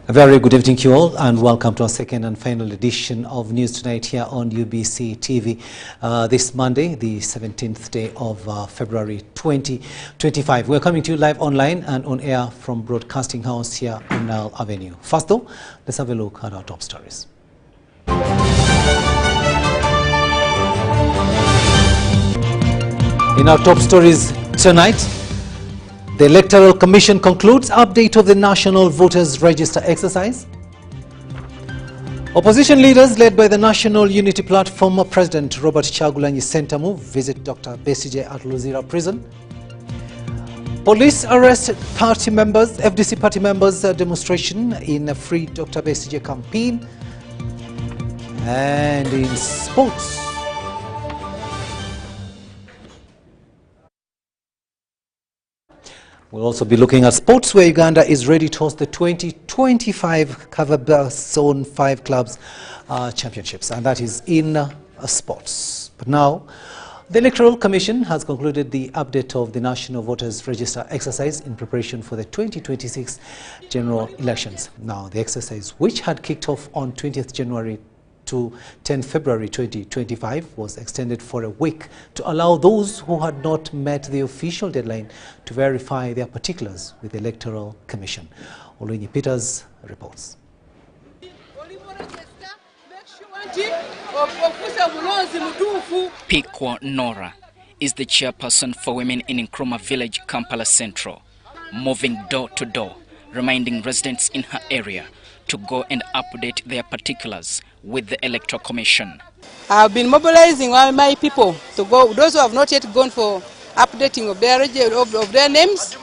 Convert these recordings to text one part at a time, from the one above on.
A very good evening to you all, and welcome to our second and final edition of News Tonight here on UBC TV. This Monday, the 17th day of February 2025. We're coming to you live online and on air from Broadcasting House here on Nile Avenue. First though, let's have a look at our top stories. In our top stories tonight, the Electoral Commission concludes update of the National Voters Register exercise. Opposition leaders led by the National Unity Platform President Robert Kyagulanyi Ssentamu visit Dr. Besigye at Luzira prison. Police arrest party members, FDC party members demonstration in a Free Dr. Besigye campaign. And in sports, we'll also be looking at sports, where Uganda is ready to host the 2025 Cover Zone 5 Clubs Championships, and that is in sports. But now, the Electoral Commission has concluded the update of the National Voters Register exercise in preparation for the 2026 general elections. Now, the exercise, which had kicked off on 20th January to 10 February 2025, was extended for a week to allow those who had not met the official deadline to verify their particulars with the Electoral Commission. Oluini Peters reports. Pikwa Nora is the chairperson for women in Nkrumah village, Kampala Central, moving door to door, reminding residents in her area to go and update their particulars with the Electoral Commission. I've been mobilizing all my people to go, those who have not yet gone for updating of their names,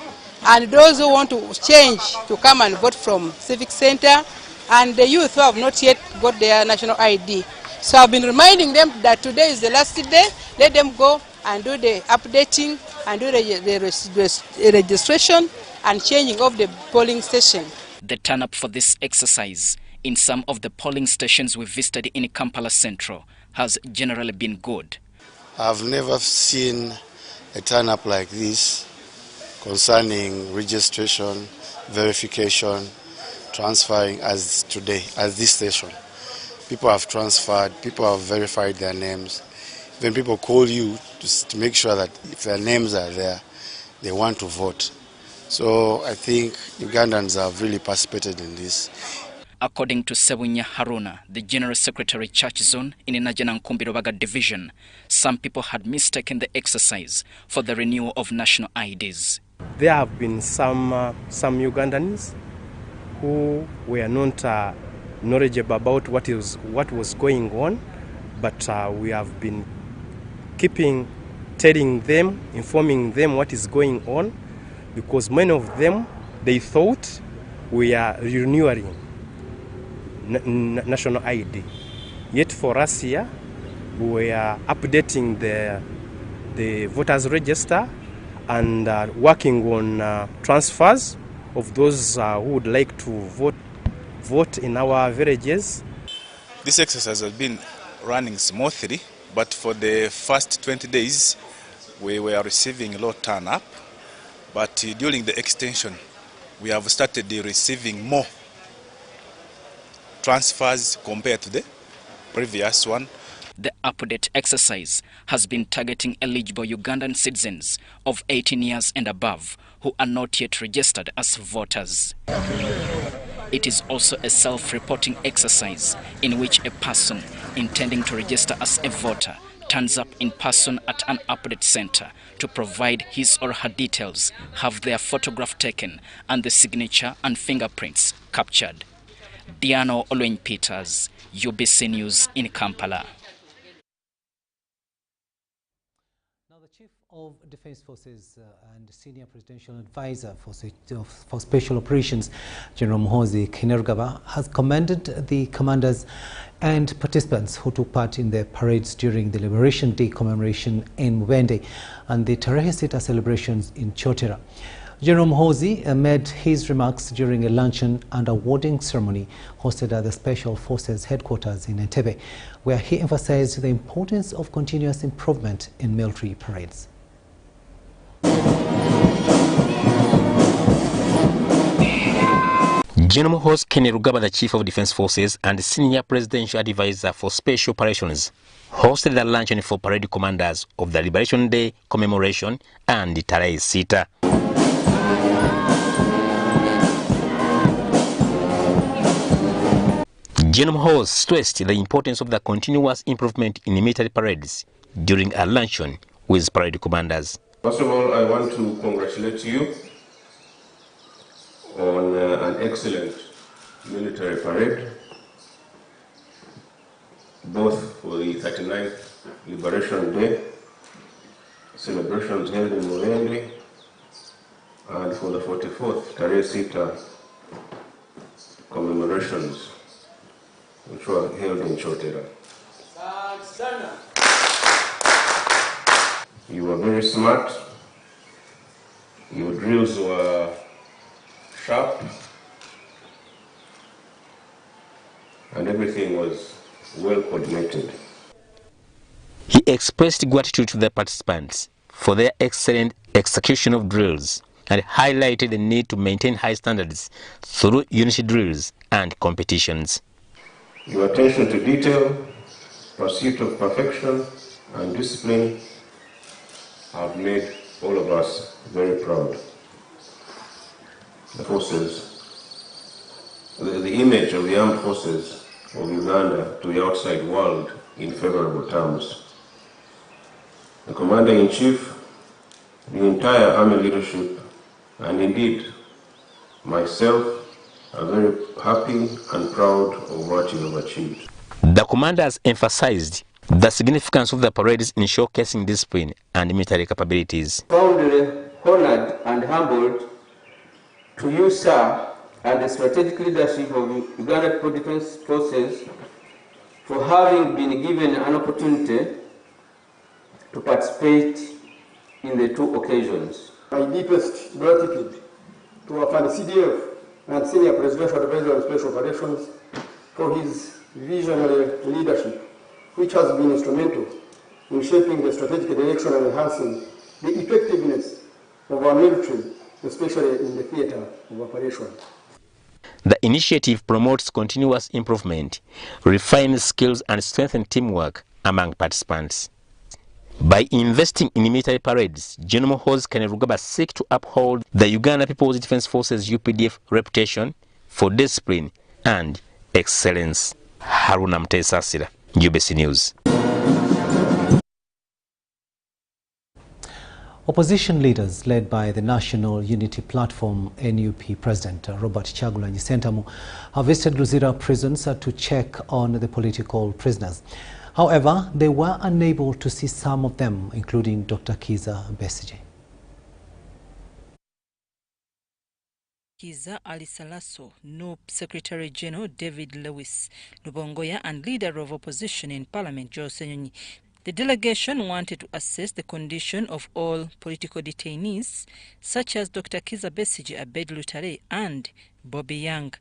and those who want to change to come and vote from Civic Center, and the youth who have not yet got their national ID. So I've been reminding them that today is the last day. Let them go and do the updating and do the registration and changing of the polling station. The turn-up for this exercise in some of the polling stations we visited in Kampala Central has generally been good. I've never seen a turn-up like this concerning registration, verification, transferring as today, as this station. People have transferred, people have verified their names. When people call you to make sure that if their names are there, they want to vote. So I think Ugandans have really participated in this. According to Sewunya Haruna, the General Secretary Church Zone in Najana Nkumbirobaga Division, some people had mistaken the exercise for the renewal of national IDs. There have been some Ugandans who were not knowledgeable about what was going on, but we have been telling them, informing them what is going on, because many of them, they thought we are renewing national ID. Yet for us here, we are updating the voters register and working on transfers of those who would like to vote in our villages. This exercise has been running smoothly, but for the first 20 days, we were receiving low turn-up. But during the extension, we have started receiving more transfers compared to the previous one. The update exercise has been targeting eligible Ugandan citizens of 18 years and above who are not yet registered as voters. It is also a self-reporting exercise in which a person intending to register as a voter turns up in person at an update center to provide his or her details, have their photograph taken, and the signature and fingerprints captured. Diano Oluini Peters, UBC News in Kampala. Now, the Chief of Defense Forces and Senior Presidential Advisor for Special Operations, General Muhoozi Kainerugaba, has commended the commanders and participants who took part in the parades during the Liberation Day commemoration in Mwende and the Tarehe Sita celebrations in Chotera. General Muhoozi made his remarks during a luncheon and awarding ceremony hosted at the Special Forces headquarters in Entebbe, where he emphasized the importance of continuous improvement in military parades. General Host Kenny Rugaba, the Chief of Defense Forces and Senior Presidential Advisor for Special Operations, hosted the luncheon for parade commanders of the Liberation Day commemoration and Tarehe Sita. General Host stressed the importance of the continuous improvement in military parades during a luncheon with parade commanders. First of all, I want to congratulate you on an excellent military parade, both for the 39th Liberation Day celebrations held in Moroto and for the 44th Tarehe Sita commemorations, which were held in Chotera. You were very smart, your drills were sharp, and everything was well coordinated. He expressed gratitude to the participants for their excellent execution of drills and highlighted the need to maintain high standards through unity drills and competitions. Your attention to detail, pursuit of perfection, and discipline have made all of us very proud. The forces, the image of the armed forces of Uganda to the outside world in favorable terms. The Commander-in-Chief, the entire Army leadership, and indeed myself are very happy and proud of what you have achieved. The commanders emphasized the significance of the parades in showcasing discipline and military capabilities. Proudly honored and humbled to you, sir, and the strategic leadership of Uganda Defense Forces for having been given an opportunity to participate in the two occasions. My deepest gratitude to our CDF and Senior Presidential Advisor on Special Operations for his visionary leadership, which has been instrumental in shaping the strategic direction and enhancing the effectiveness of our military, especially in the theater of operation. The initiative promotes continuous improvement, refines skills and strengthens teamwork among participants. By investing in military parades, General Host Kenny Rugaba seeks to uphold the Uganda People's Defense Forces UPDF reputation for discipline and excellence. Haruna Mtesasira, UBC News. Opposition leaders led by the National Unity Platform NUP President Robert Kyagulanyi Ssentamu have visited Luzira prisons to check on the political prisoners. However, they were unable to see some of them, including Dr. Kizza Besigye. Kizza Ali Salaso, NUP Secretary General David Lewis Lubongoya, and leader of opposition in Parliament Joe Senyonyi. The delegation wanted to assess the condition of all political detainees, such as Dr. Kizza Besigye, Abed Lutale, and Bobby Young.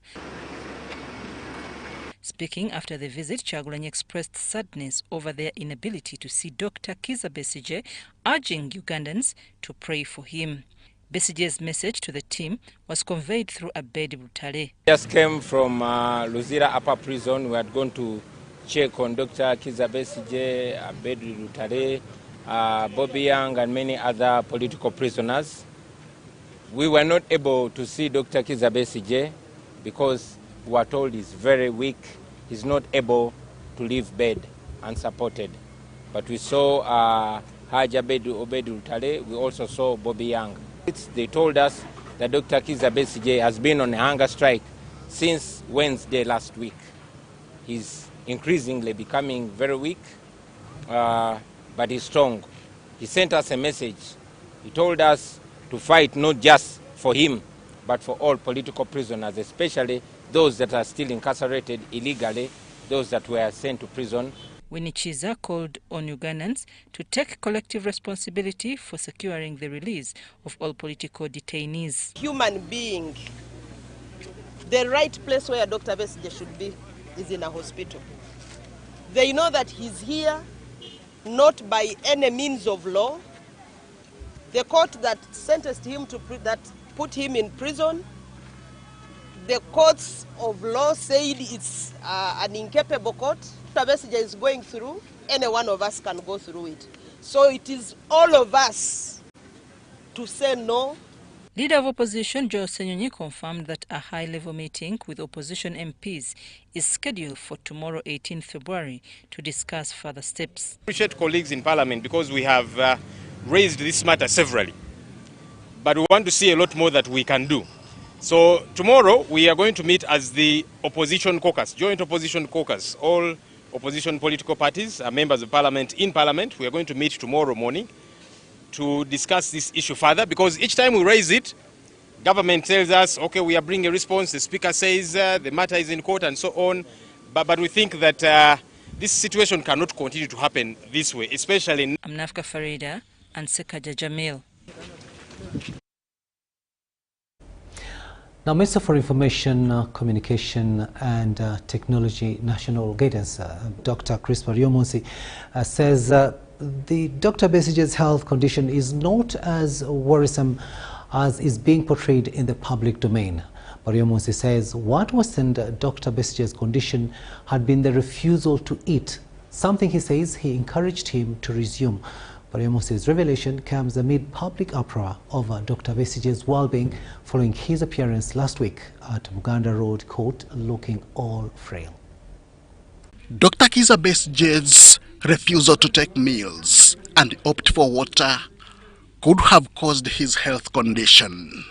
Speaking after the visit, Kyagulanyi expressed sadness over their inability to see Dr. Kizza Besigye, urging Ugandans to pray for him. Besigye's message to the team was conveyed through Abed Lutale. Just came from Luzira Upper Prison. We had gone to check on Dr. Kizza Besigye, Abed Lutale, Bobby Young, and many other political prisoners. We were not able to see Dr. Kizza Besigye because we were told he's very weak. He's not able to leave bed unsupported. But we saw Haj Abed Lutale. We also saw Bobby Young. They told us that Dr. Kizza Besigye has been on a hunger strike since Wednesday last week. He's increasingly becoming very weak, but he's strong. He sent us a message. He told us to fight not just for him, but for all political prisoners, especially those that are still incarcerated illegally, those that were sent to prison. Winnie Kizza called on Ugandans to take collective responsibility for securing the release of all political detainees. Human being, the right place where Dr. Besigye should be is in a hospital. They know that he's here, not by any means of law. The court that sentenced him to that put him in prison The courts of law said it's an incapable court. Dr. Besigye is going through, any one of us can go through it. So it is all of us to say no. Leader of Opposition Joe Senyonyi confirmed that a high-level meeting with opposition MPs is scheduled for tomorrow, 18th February, to discuss further steps. I appreciate colleagues in Parliament because we have raised this matter severally. But we want to see a lot more that we can do. So tomorrow we are going to meet as the opposition caucus, joint opposition caucus. All opposition political parties are members of Parliament in Parliament. We are going to meet tomorrow morning to discuss this issue further, because each time we raise it, government tells us, okay, we are bringing a response, the speaker says the matter is in court and so on, but we think that this situation cannot continue to happen this way, especially... I'm Nafka Farida and Sekaja Jamil. Now, Minister for Information, Communication and Technology National Guidance, Dr. Chris Baryomonsi, says the Dr. Besigye's health condition is not as worrisome as is being portrayed in the public domain. Baryomonsi says what worsened Dr. Besigye's condition had been the refusal to eat, something he says he encouraged him to resume. Baryomonsi's revelation comes amid public uproar over Dr. Besigye's well-being following his appearance last week at Buganda Road Court looking all frail. Dr. Kizza Besigye's refusal to take meals and opt for water could have caused his health condition.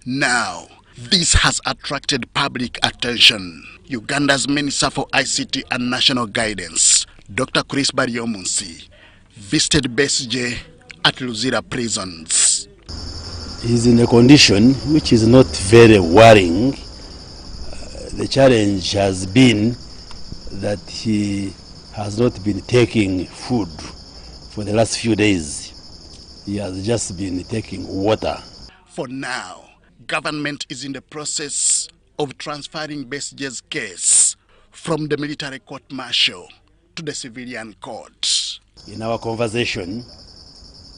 Now, this has attracted public attention. Uganda's Minister for ICT and National Guidance, Dr. Chris Baryomonsi, visited Besigye at Luzira prisons. He's in a condition which is not very worrying. The challenge has been that he has not been taking food for the last few days. He has just been taking water. For now, government is in the process of transferring Besigye's case from the military court-martial to the civilian court. In our conversation,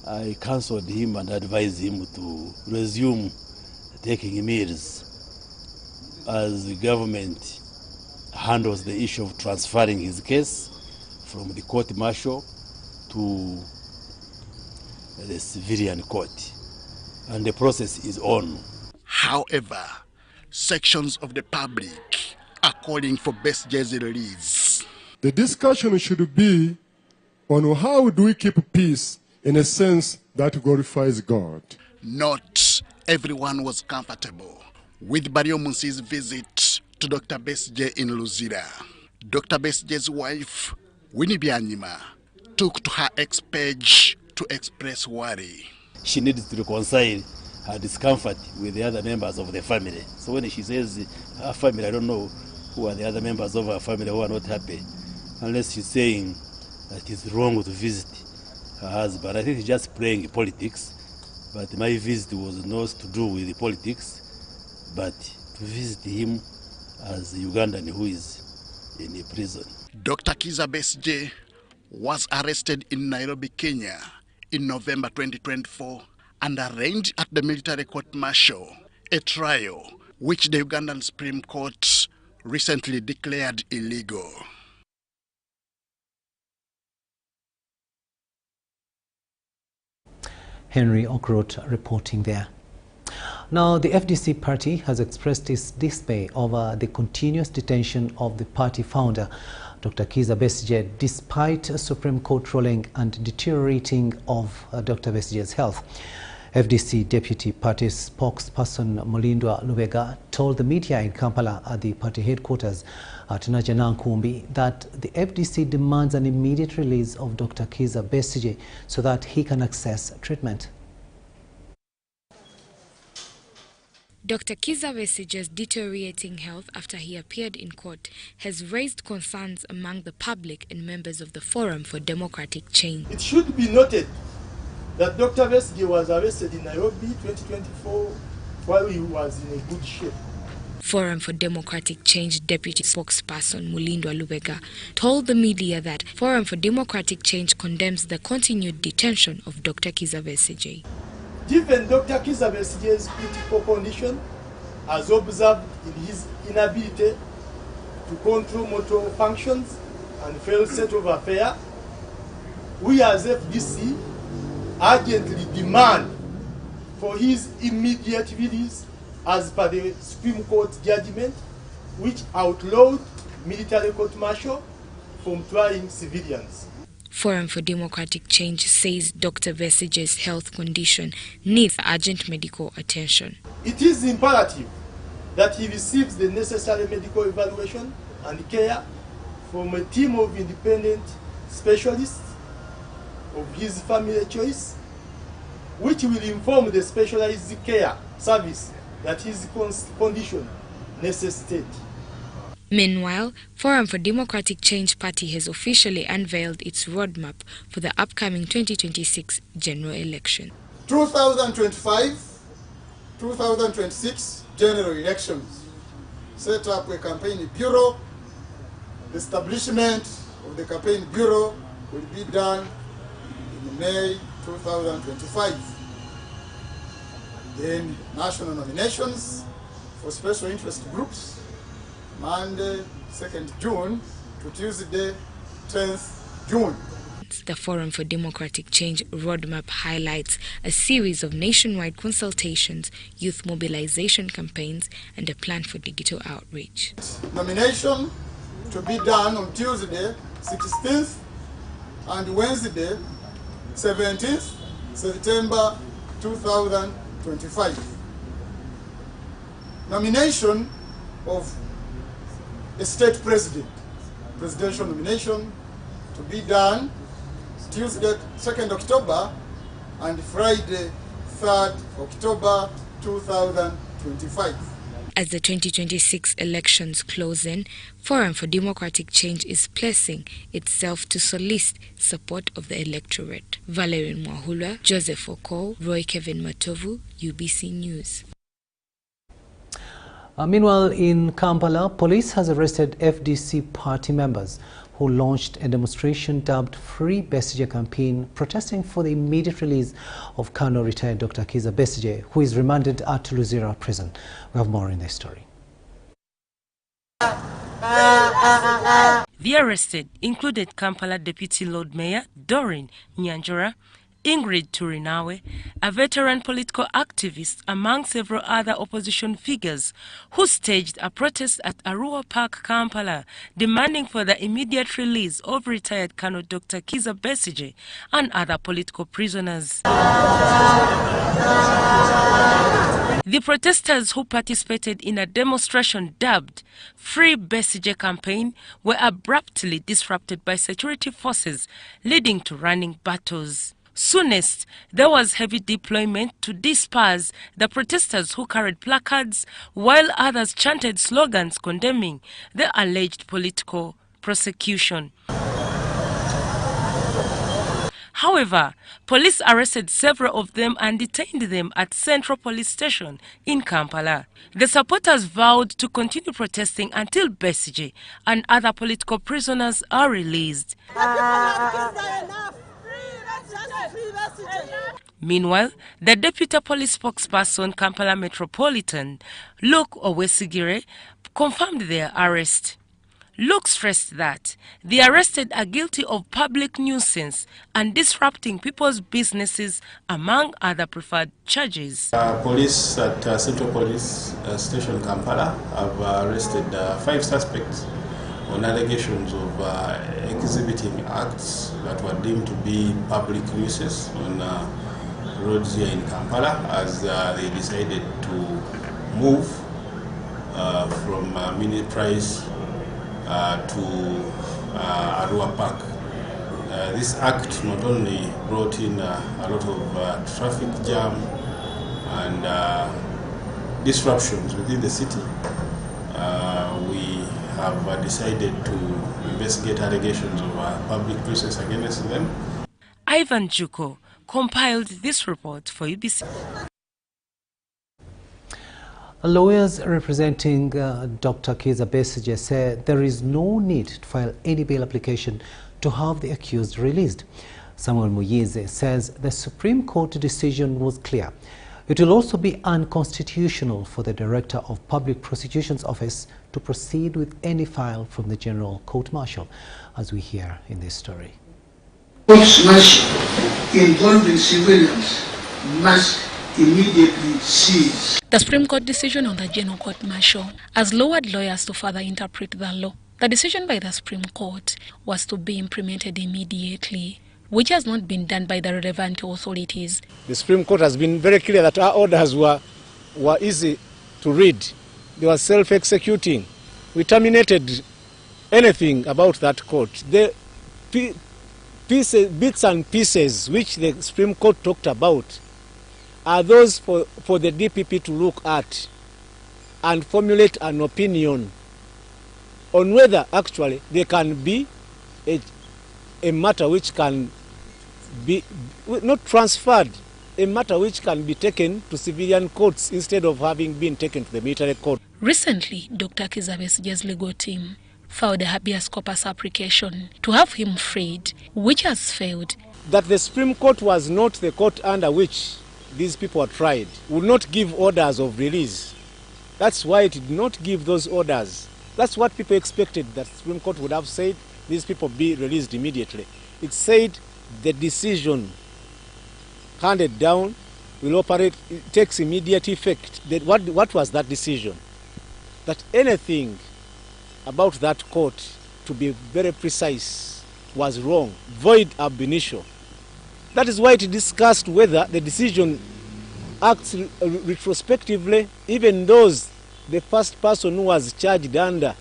I counseled him and advised him to resume taking meals as the government handles the issue of transferring his case from the court-martial to the civilian court. And the process is on. However, sections of the public are calling for Besigye's release. The discussion should be on how do we keep peace in a sense that glorifies God. Not everyone was comfortable with Baryomonsi's visit to Dr. Besigye in Luzira. Dr. Besigye's wife, Winnie Byanyima, took to her ex-page to express worry. She needs to reconcile her discomfort with the other members of the family. So when she says her family, I don't know who are the other members of her family who are not happy, unless she's saying that it's wrong to visit her husband. I think she's just playing politics, but my visit was not to do with the politics, but to visit him as a Ugandan who is in a prison. Dr. Kizza Besigye was arrested in Nairobi, Kenya in November 2024 and arraigned at the military court-martial, a trial which the Ugandan Supreme Court recently declared illegal. Henry Okrot reporting there. Now, the FDC party has expressed its dismay over the continuous detention of the party founder, Dr. Kizza Besigye, despite a Supreme Court ruling and deteriorating of Dr. Besigye's health. FDC Deputy Party spokesperson Mulindwa Lubega told the media in Kampala at the party headquarters at Najanankumbi that the FDC demands an immediate release of Dr. Kizza Besigye so that he can access treatment. Dr. Kizza Besigye's deteriorating health after he appeared in court has raised concerns among the public and members of the Forum for Democratic Change. It should be noted that Dr. Besigye was arrested in Nairobi 2024 while he was in a good shape. Forum for Democratic Change Deputy Spokesperson Mulindwa Lubega told the media that Forum for Democratic Change condemns the continued detention of Dr. Kizza Besigye. Given Dr. Kizza Besigye's critical condition, as observed in his inability to control motor functions and failed state of affairs, we as FDC urgently demand for his immediate release as per the Supreme Court judgment which outlawed military court-martial from trying civilians. Forum for Democratic Change says Dr. Besigye's health condition needs urgent medical attention. It is imperative that he receives the necessary medical evaluation and care from a team of independent specialists of his family choice, which will inform the specialized care service that his condition necessitates. Meanwhile, Forum for Democratic Change Party has officially unveiled its roadmap for the upcoming 2026 general election. 2025-2026 general elections. Set up a campaign bureau. The establishment of the campaign bureau will be done in May 2025. Then national nominations for special interest groups, Monday 2nd June to Tuesday 10th June. The Forum for Democratic Change roadmap highlights a series of nationwide consultations, youth mobilization campaigns, and a plan for digital outreach. Nomination to be done on Tuesday 16th and Wednesday 17th September 2025. Nomination of a state president, presidential nomination to be done Tuesday 2nd October and Friday 3rd October 2025. As the 2026 elections close in, Forum for Democratic Change is placing itself to solicit support of the electorate. Valerie Mwahulwa, Joseph Oko, Roy Kevin Matovu, UBC News. Meanwhile, in Kampala, police has arrested FDC party members who launched a demonstration dubbed Free Besigye campaign, protesting for the immediate release of Colonel retired Dr. Kizza Besigye, who is remanded at Luzira prison. We have more in this story. The arrested included Kampala Deputy Lord Mayor Doreen Nyanjura, Ingrid Turinawe, a veteran political activist, among several other opposition figures who staged a protest at Arua Park, Kampala, demanding for the immediate release of retired Colonel Dr. Kizza Besigye and other political prisoners. The protesters who participated in a demonstration dubbed Free Besigye campaign were abruptly disrupted by security forces, leading to running battles. Soonest, there was heavy deployment to disperse the protesters who carried placards, while others chanted slogans condemning the alleged political prosecution. However, police arrested several of them and detained them at Central Police Station in Kampala. The supporters vowed to continue protesting until Besigye and other political prisoners are released. Meanwhile, the deputy police spokesperson, Kampala Metropolitan, Luke Owesigire, confirmed their arrest. Luke stressed that the arrested are guilty of public nuisance and disrupting people's businesses, among other preferred charges. Police at Central Police Station Kampala have arrested 5 suspects on allegations of exhibiting acts that were deemed to be public nuisance on roads here in Kampala, as they decided to move from Mini Price to Arua Park. This act not only brought in a lot of traffic jam and disruptions within the city, we have decided to investigate allegations of public nuisance against them. Ivan Juko compiled this report for UBC. Lawyers representing Dr. Kizza Besigye said there is no need to file any bail application to have the accused released. Samuel Muyize says the Supreme Court decision was clear. It will also be unconstitutional for the Director of Public Prosecutions Office to proceed with any file from the General Court Martial, as we hear in this story. Court martial involving civilians must immediately cease. The Supreme Court decision on the General Court Martial has lowered lawyers to further interpret the law. The decision by the Supreme Court was to be implemented immediately, which has not been done by the relevant authorities. The Supreme Court has been very clear that our orders were easy to read. They were self-executing. We terminated anything about that court. The bits and pieces which the Supreme Court talked about are those for the DPP to look at and formulate an opinion on whether actually there can be a matter which can be not transferred, a matter which can be taken to civilian courts instead of having been taken to the military court. Recently, Dr. Kizza Besigye's legal team filed a habeas corpus application to have him freed, which has failed. That the Supreme Court was not the court under which these people are tried, would not give orders of release. That's why it did not give those orders. That's what people expected, that the Supreme Court would have said these people be released immediately. It said the decision handed down will operate, it takes immediate effect. What was that decision? That anything about that court, to be very precise, was wrong, void ab initio. That is why it discussed whether the decision acts retrospectively, even those, the first person who was charged under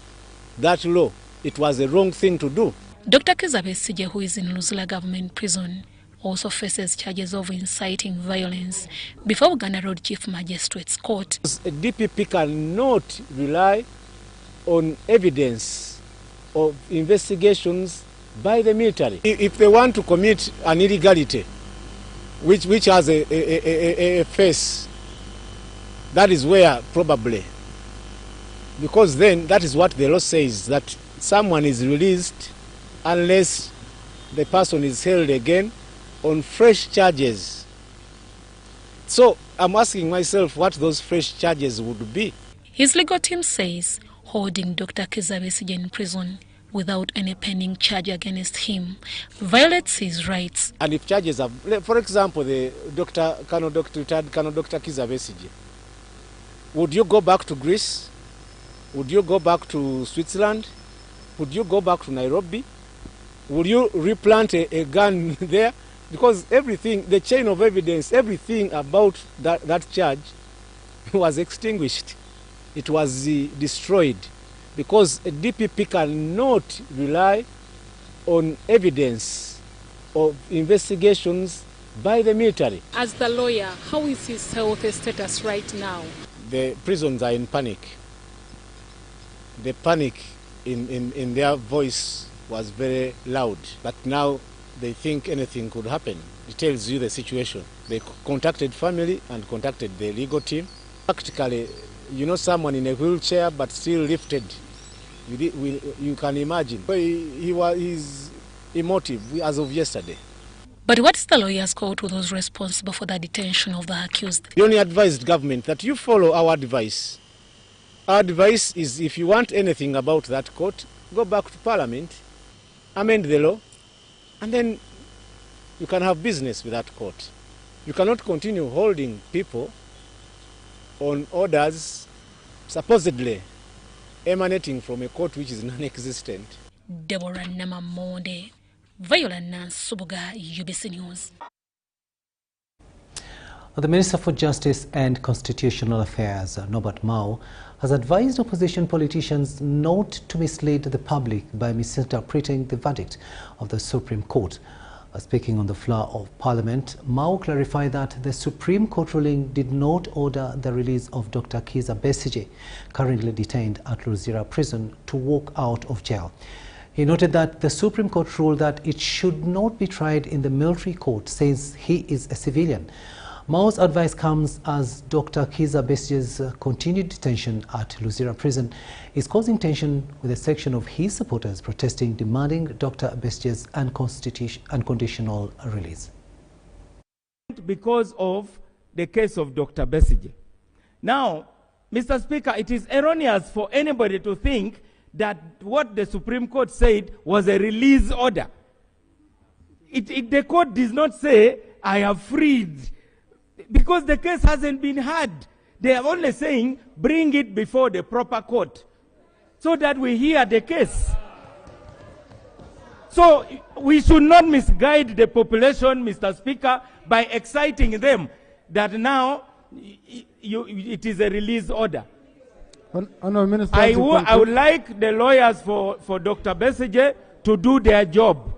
that law, it was a wrong thing to do. Dr. Kizza Besigye, who is in Luzula government prison, also faces charges of inciting violence before Uganda Road Chief Magistrates Court. A DPP cannot rely on evidence of investigations by the military. If they want to commit an illegality, which has a face, that is where probably, because then that is what the law says, that someone is released unless the person is held again on fresh charges. So I'm asking myself what those fresh charges would be. His legal team says holding Dr. Kizza Besigye in prison without any pending charge against him violates his rights. And if charges have, for example, the retired Colonel Dr. Kizza Besigye, would you go back to Greece? Would you go back to Switzerland? Would you go back to Nairobi? Would you replant a gun there? Because everything, the chain of evidence, everything about that charge was extinguished. It was destroyed. Because a DPP cannot rely on evidence of investigations by the military. As the lawyer, how is his health status right now? The prisons are in panic. The panic in their voice was very loud, but now they think anything could happen. It tells you the situation. They contacted family and contacted the legal team. Practically, you know, someone in a wheelchair but still lifted. You can imagine. He's emotive as of yesterday. But what is the lawyer's call to those responsible for the detention of the accused? We only advised government that you follow our advice. Our advice is, if you want anything about that court, go back to Parliament, amend the law, and then you can have business with that court. You cannot continue holding people on orders supposedly emanating from a court which is non-existent. Deborah Namamonde, Viola Nansubuga, UBC News. The Minister for Justice and Constitutional Affairs, Norbert Mao, has advised opposition politicians not to mislead the public by misinterpreting the verdict of the Supreme Court. Speaking on the floor of Parliament, Mao clarified that the Supreme Court ruling did not order the release of Dr. Kizza Besigye, currently detained at Luzira prison, to walk out of jail. He noted that the Supreme Court ruled that it should not be tried in the military court since he is a civilian. Mao's advice comes as Dr. Kizza Besigye's continued detention at Luzira prison is causing tension with a section of his supporters protesting, demanding Dr. Besigye's unconditional release. Because of the case of Dr. Besigye. Now, Mr. Speaker, it is erroneous for anybody to think that what the Supreme Court said was a release order. The court does not say, I have freed, because the case hasn't been heard. They are only saying, bring it before the proper court, so that we hear the case. So we should not misguide the population, Mr. Speaker, by exciting them that now it is a release order. I would like the lawyers for Dr. Besigye to do their job.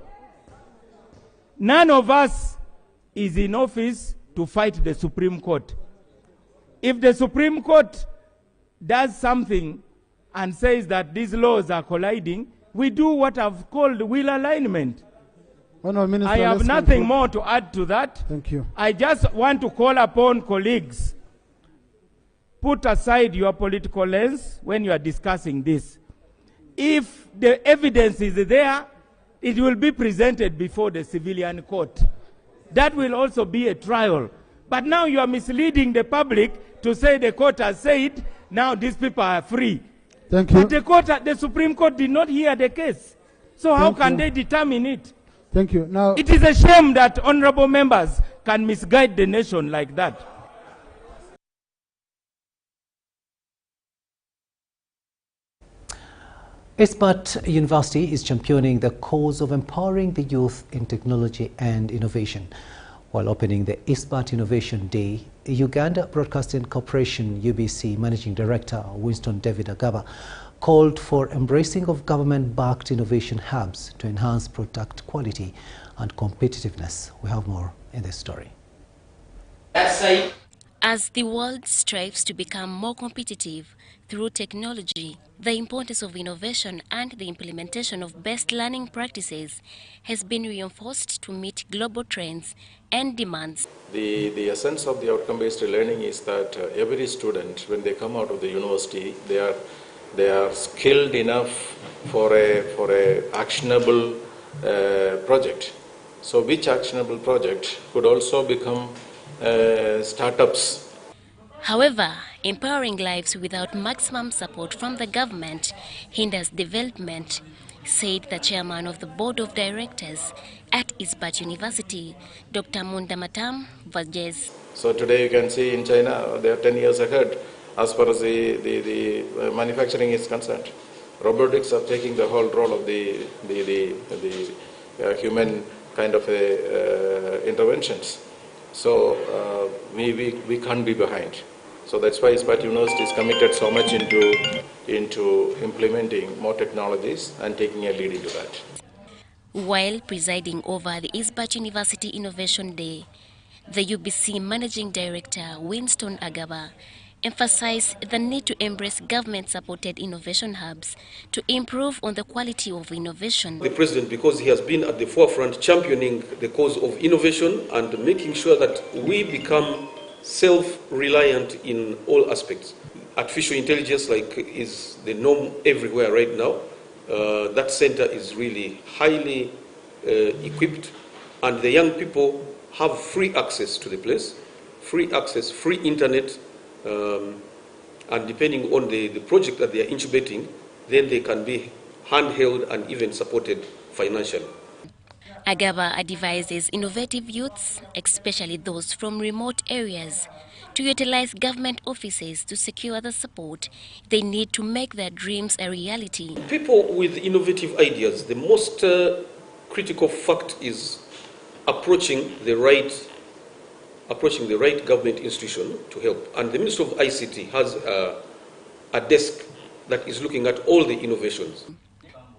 None of us is in office to fight the Supreme Court. If the Supreme Court does something and says that these laws are colliding, we do what I've called will alignment. Minister, I have nothing more to add to that. Thank you. I just want to call upon colleagues, put aside your political lens when you are discussing this. If the evidence is there, it will be presented before the civilian court. That will also be a trial. But now you are misleading the public to say the court has said, now these people are free. Thank you. But the Supreme Court did not hear the case. So how can they determine it? Thank you. Now, it is a shame that honorable members can misguide the nation like that. Ispat University is championing the cause of empowering the youth in technology and innovation. While opening the Ispat Innovation Day, Uganda Broadcasting Corporation UBC Managing Director Winston David Agaba called for embracing of government-backed innovation hubs to enhance product quality and competitiveness. We have more in this story. As the world strives to become more competitive through technology, the importance of innovation and the implementation of best learning practices has been reinforced to meet global trends and demands. The essence of the outcome-based learning is that every student, when they come out of the university, they are skilled enough for a actionable project. So which actionable project could also become startups. However, empowering lives without maximum support from the government hinders development, said the chairman of the board of directors at Ispat University, Dr. Mundamatam Vajez. So today you can see in China, they are 10 years ahead as far as the manufacturing is concerned. Robotics are taking the whole role of the human kind of interventions. So we can't be behind. So that's why Ispat University is committed so much into implementing more technologies and taking a lead into that. While presiding over the Ispat University Innovation Day, the UBC Managing Director Winston Agaba emphasized the need to embrace government-supported innovation hubs to improve on the quality of innovation. The President, because he has been at the forefront championing the cause of innovation and making sure that we become self-reliant in all aspects. Artificial intelligence is the norm everywhere right now. That center is really highly equipped, and the young people have free access to the place, free access, free internet, and depending on the project that they are incubating, then they can be handheld and even supported financially. Agaba advises innovative youths, especially those from remote areas, to utilize government offices to secure the support they need to make their dreams a reality. People with innovative ideas, the most critical fact is approaching the right government institution to help. And the Minister of ICT has a desk that is looking at all the innovations.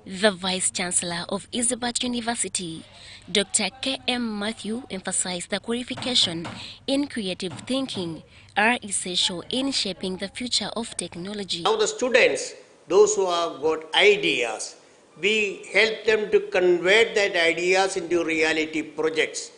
The Vice-Chancellor of Ispat University, Dr. K.M. Matthew, emphasized that qualification in creative thinking are essential in shaping the future of technology. Now the students, those who have got ideas, we help them to convert that ideas into reality projects.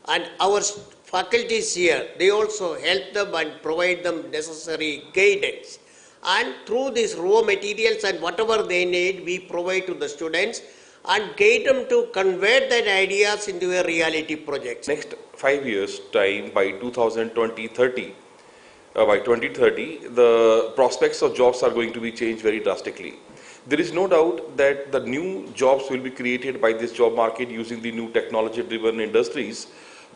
And our faculties here, they also help them and provide them necessary guidance. And through these raw materials and whatever they need, we provide to the students. and get them to convert that ideas into a reality project. Next 5 years time, by 2030, the prospects of jobs are going to be changed very drastically. There is no doubt that the new jobs will be created by this job market using the new technology-driven industries,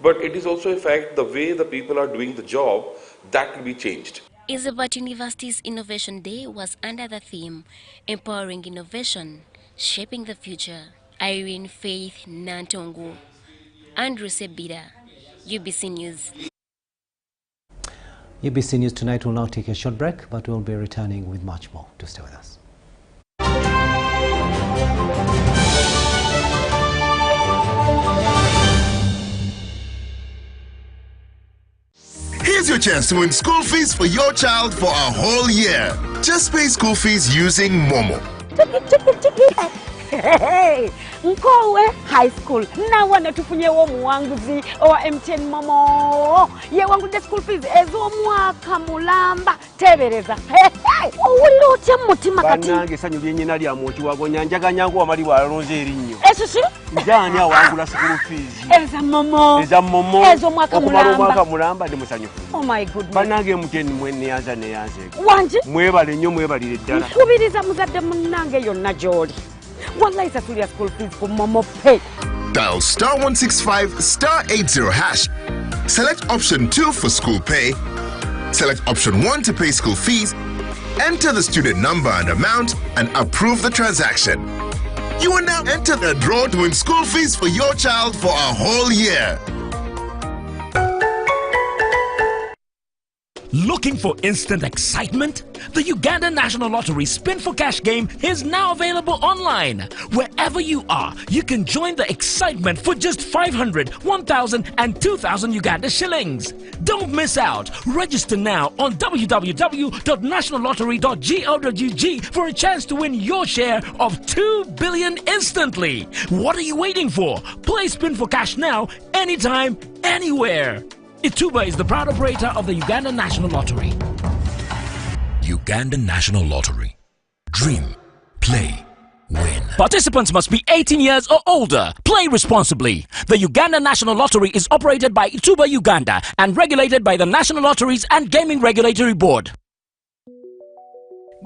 but it is also a fact the way the people are doing the job, that will be changed. Zimbabwe University's Innovation Day was under the theme, Empowering Innovation, Shaping the Future. Irene Faith Nantongo, Andrew Sebida, UBC News. UBC News tonight will now take a short break, but we'll be returning with much more. Do stay with us. Here's your chance to win school fees for your child for a whole year. Just pay school fees using Momo. Hey, Nkowe High School. Now wana tufunye wo muwanguzi owa MTN Momo. Ye wangu de school fees ezo mwaka mulamba tebereza. Hey, owulira mutima kati. Banange sanyu byenye nali amoti wagonya njaga nyangu amali wa ronze erinyo. Esisi? Njani awangula school fees. Eza Momo. Eza Momo. Ezo mwaka mulamba. Mwaka mulamba de musanyu. Oh my goodness. Banange MTN mwene yaza ne yaze. Wanje? Mwebale nnyo mwebalire ddala. Kubiriza muzadde munange yonna joli. Wallahi satulia school fees for Momo Pay. Dial *165 *80 hash. Select option 2 for school pay. Select option 1 to pay school fees. Enter the student number and amount and approve the transaction. You will now enter the draw to win school fees for your child for a whole year. Looking for instant excitement? The Uganda National Lottery Spin for Cash game is now available online. Wherever you are, you can join the excitement for just 500, 1,000 and 2,000 Uganda shillings. Don't miss out. Register now on www.nationallottery.go.ug for a chance to win your share of 2 billion instantly. What are you waiting for? Play Spin for Cash now, anytime, anywhere. Ituba is the proud operator of the Uganda National Lottery. Uganda National Lottery. Dream, play, win. Participants must be 18 years or older. Play responsibly. The Uganda National Lottery is operated by Ituba Uganda and regulated by the National Lotteries and Gaming Regulatory Board.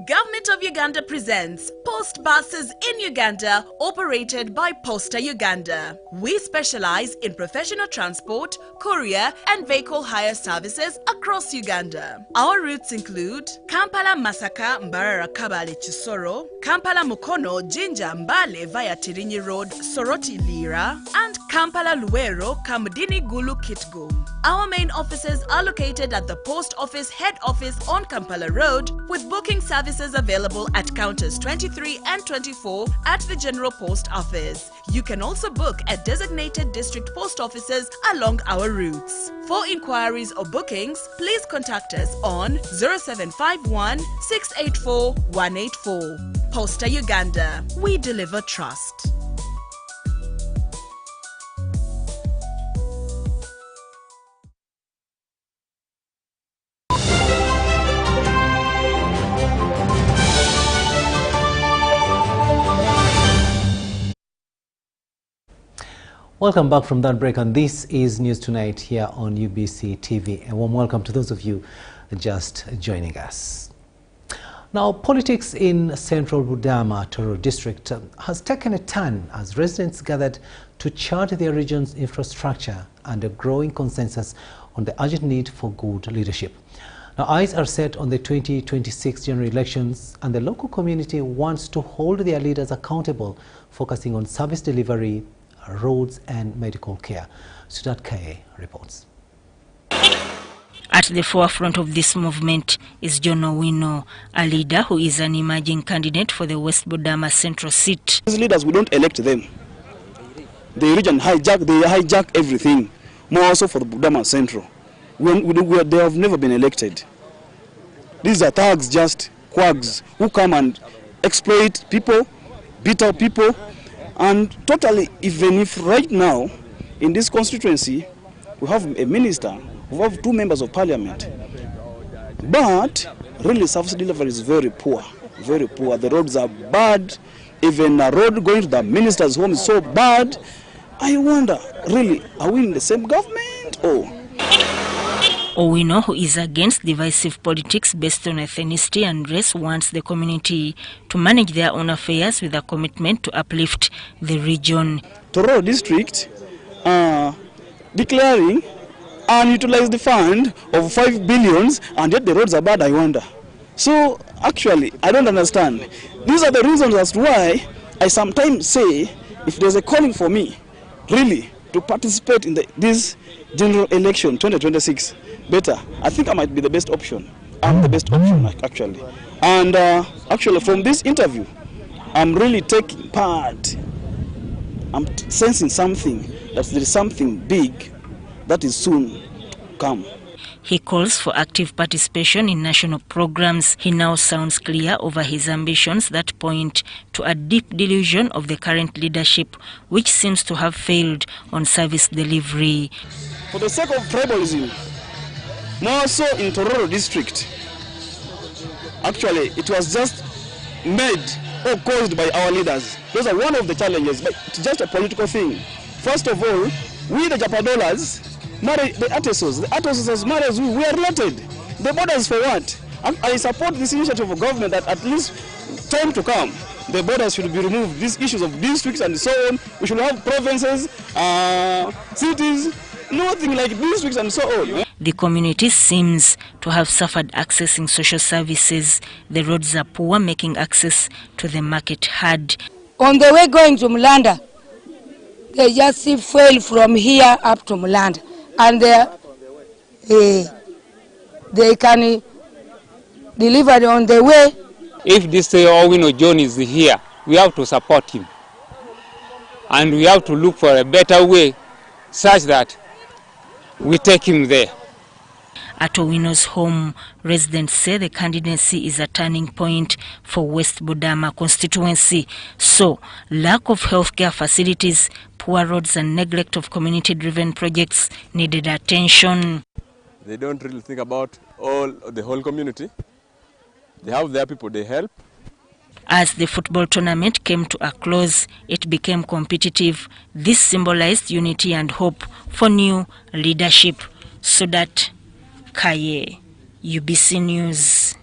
Government of Uganda presents Post Buses in Uganda, operated by Posta Uganda. We specialize in professional transport, courier and vehicle hire services across Uganda. Our routes include Kampala Masaka Mbarara Kabale Chisoro, Kampala Mukono Jinja Mbale via Tirinyi Road Soroti Lira, and Kampala Luwero Kamudini Gulu Kitgum. Our main offices are located at the Post Office Head Office on Kampala Road, with booking services available at counters 23 and 24 at the General Post Office. You can also book at designated district post offices along our routes. For inquiries or bookings, please contact us on 0751 684 184. Posta Uganda. We deliver trust. Welcome back from that break, and this is News Tonight here on UBC TV. A warm welcome to those of you just joining us. Now, politics in central Budama, Toro district has taken a turn as residents gathered to chart their region's infrastructure and a growing consensus on the urgent need for good leadership. Now, eyes are set on the 2026 general elections, and the local community wants to hold their leaders accountable, focusing on service delivery, roads and medical care. Sudat Kaye reports. At the forefront of this movement is John Owino, a leader who is an emerging candidate for the West Budama Central seat. These leaders, we don't elect them. The region hijack everything, more also for the Budama Central. They have never been elected. These are thugs, just quags, who come and exploit people, beat up people, and totally, even if right now, in this constituency, we have a minister, we have 2 members of parliament, but really service delivery is very poor, very poor. The roads are bad, Even a road going to the minister's home is so bad. I wonder, really, are we in the same government or? Owino, who is against divisive politics based on ethnicity and race, wants the community to manage their own affairs with a commitment to uplift the region. Tororo district declaring unutilized fund of 5 billion and yet the roads are bad, I wonder. So actually, I don't understand. These are the reasons as to why I sometimes say, if there's a calling for me, really, to participate in this general election 2026, better. I think I might be the best option. I'm the best option, actually. And actually, from this interview, I'm really taking part. I'm sensing something, that there is something big that is soon to come. He calls for active participation in national programs. He now sounds clear over his ambitions that point to a deep delusion of the current leadership, which seems to have failed on service delivery. For the sake of tribalism, more so in Tororo district, actually it was just made or caused by our leaders. Those are one of the challenges, but it's just a political thing. First of all, we the Japadolas marry the Atesos. The Atesos marry us, we are related. The borders for what? I support this initiative of government that at least time to come, the borders should be removed. These issues of districts and so on, we should have provinces, cities, nothing like districts and so on. The community seems to have suffered accessing social services. The roads are poor, making access to the market hard. On the way going to Mulanda, they just see fuel from here up to Mulanda. And they can deliver it on the way. If this Owino John is here, we have to support him. And we have to look for a better way such that we take him there. At Owino's home, residents say the candidacy is a turning point for West Budama constituency. So, lack of healthcare facilities, poor roads and neglect of community-driven projects needed attention. They don't really think about the whole community. They have their people they help. As the football tournament came to a close, it became competitive. This symbolized unity and hope for new leadership. So that Kaye, UBC News.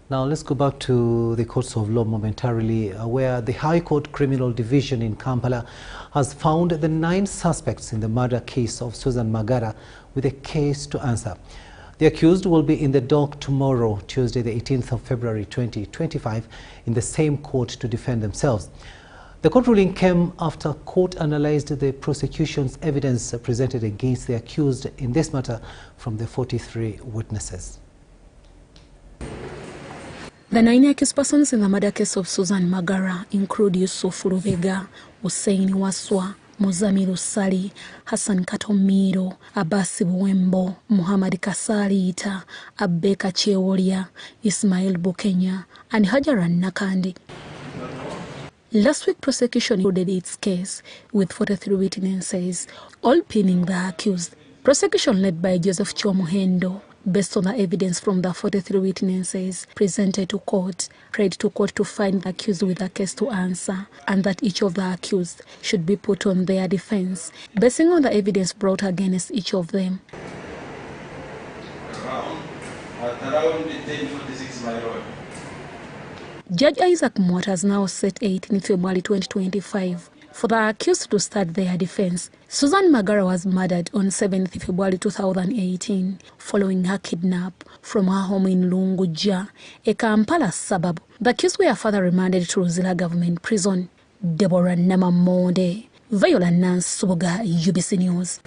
Now let's go back to the courts of law momentarily, where the High Court Criminal Division in Kampala has found the 9 suspects in the murder case of Susan Magara with a case to answer. The accused will be in the dock tomorrow, Tuesday the 18th of February 2025, in the same court to defend themselves. The court ruling came after court analyzed the prosecution's evidence presented against the accused in this matter from the 43 witnesses. The 9 accused persons in the murder case of Susan Magara include Yusuf Rubega, Hussein Waswa, Muzamiru Sali, Hassan Katomiro, Abasi Buwembo, Muhammad Kasali Ita, Abeka Chewolia, Ismail Bukenya, and Hajaran Nakandi. Last week, prosecution concluded its case with 43 witnesses, all pinning the accused. Prosecution led by Joseph Chomuhendo, based on the evidence from the 43 witnesses presented to court, prayed to court to find the accused with a case to answer, and that each of the accused should be put on their defense, basing on the evidence brought against each of them. Around 10:46 my road. Judge Isaac Mwat has now set 18 February 2025 for the accused to start their defense. Susan Magara was murdered on 7th February 2018 following her kidnap from her home in Lunguja, a Kampala suburb. The accused were further remanded to Ruzila Government Prison. Deborah Namamonde, Viola Nance Suboga, UBC News.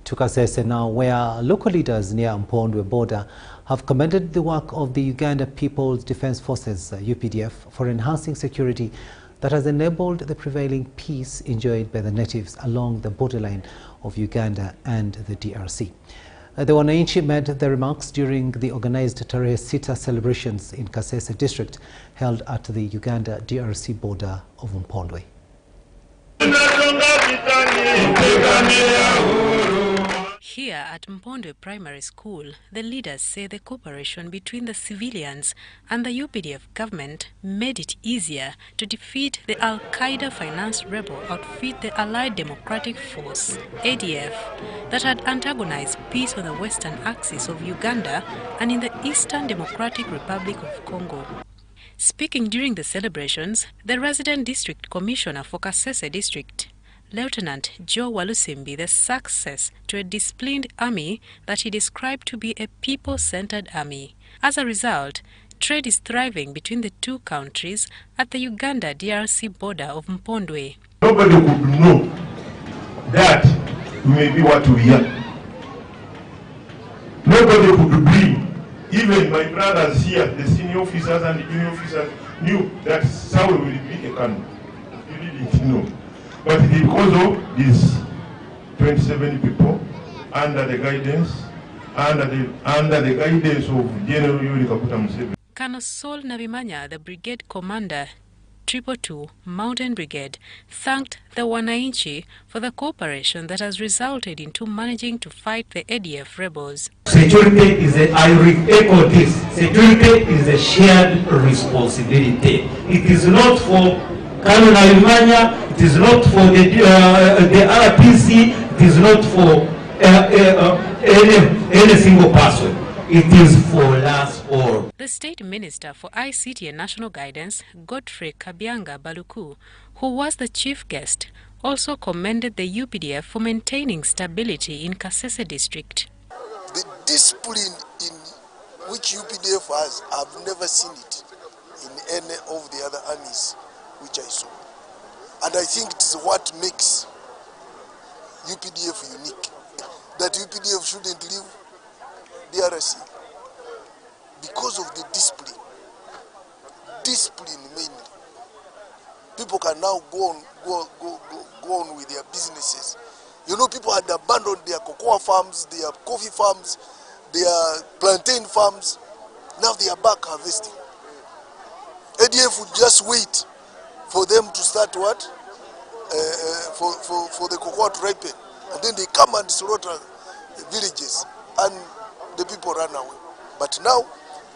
To Kasese now, where local leaders near Mpondwe border have commended the work of the Uganda People's Defence Forces, UPDF, for enhancing security that has enabled the prevailing peace enjoyed by the natives along the borderline of Uganda and the DRC. The Wananchi made the remarks during the organized Tarehe Sita celebrations in Kasese district held at the Uganda-DRC border of Mpondwe. Here at Mpondwe Primary School, the leaders say the cooperation between the civilians and the UPDF government made it easier to defeat the Al-Qaeda-financed rebel outfit, the Allied Democratic Force, ADF, that had antagonized peace on the western axis of Uganda and in the Eastern Democratic Republic of Congo. Speaking during the celebrations, the resident district commissioner for Kasese district, Lieutenant Joe Walusimbi, the success to a disciplined army that he described to be a people-centered army. As a result, trade is thriving between the two countries at the Uganda-DRC border of Mpondwe. Nobody could know that we may be what we are. Nobody could dream. Even my brothers here, the senior officers and the junior officers, knew that Saul will be a cannon. You didn't know. But because of these 27 people, under the guidance of General Yuri Kaguta Museveni. Colonel Saul Nabimanya, the brigade commander, 222 Mountain Brigade, thanked the Wananchi for the cooperation that has resulted into managing to fight the ADF rebels. Security is I echo this, security is a shared responsibility. It is not for Colonel Nabimanya, it is not for the RPC, it is not for any single person. It is for us all. The State Minister for ICT and National Guidance, Godfrey Kabianga Baluku, who was the chief guest, also commended the UPDF for maintaining stability in Kasese district. The discipline in which UPDF has, I've never seen it in any of the other armies which I saw. And I think it is what makes UPDF unique. That UPDF shouldn't leave DRC because of the discipline. Discipline mainly. People can now go on with their businesses. You know, people had abandoned their cocoa farms, their coffee farms, their plantain farms. Now they are back harvesting. ADF would just wait for them to start what? For the cocoa to ripen. And then they come and slaughter the villages and the people run away. But now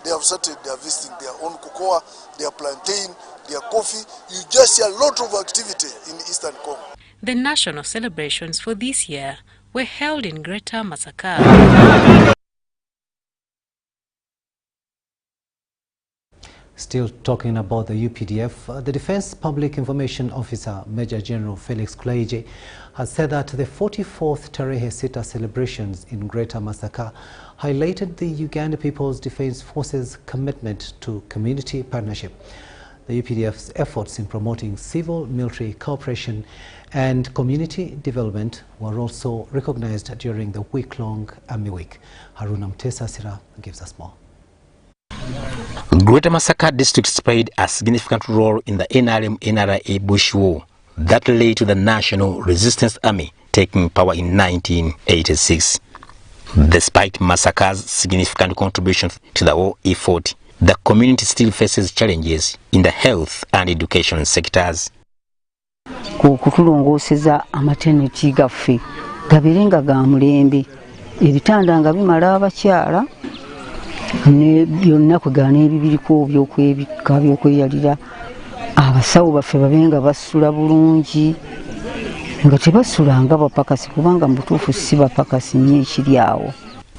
they have started harvesting their own cocoa, their plantain, their coffee. You just see a lot of activity in Eastern Congo. The national celebrations for this year were held in Greater Masaka. Still talking about the UPDF, the Defense Public Information Officer, Major General Felix Kulayije, has said that the 44th Tarehe Sita celebrations in Greater Masaka highlighted the Uganda People's Defense Forces' commitment to community partnership. The UPDF's efforts in promoting civil-military cooperation and community development were also recognized during the week-long Army Week. Haruna Mtesa Sira gives us more. Greater Masaka district played a significant role in the NRM-NRA Bush War that led to the National Resistance Army taking power in 1986. Despite Masaka's significant contribution to the war effort, the community still faces challenges in the health and education sectors. Kutulongoseza amaternity gaffe gabirenga ga mulembe ebitanda nga bimala abakyala ne byonna kwegana ebibiriko byokweyalira abasawo baffe babenga basula bulungi nga tebasulanga bapakasi kubanga mutuufu si bapakasi nnyo ekiri awo.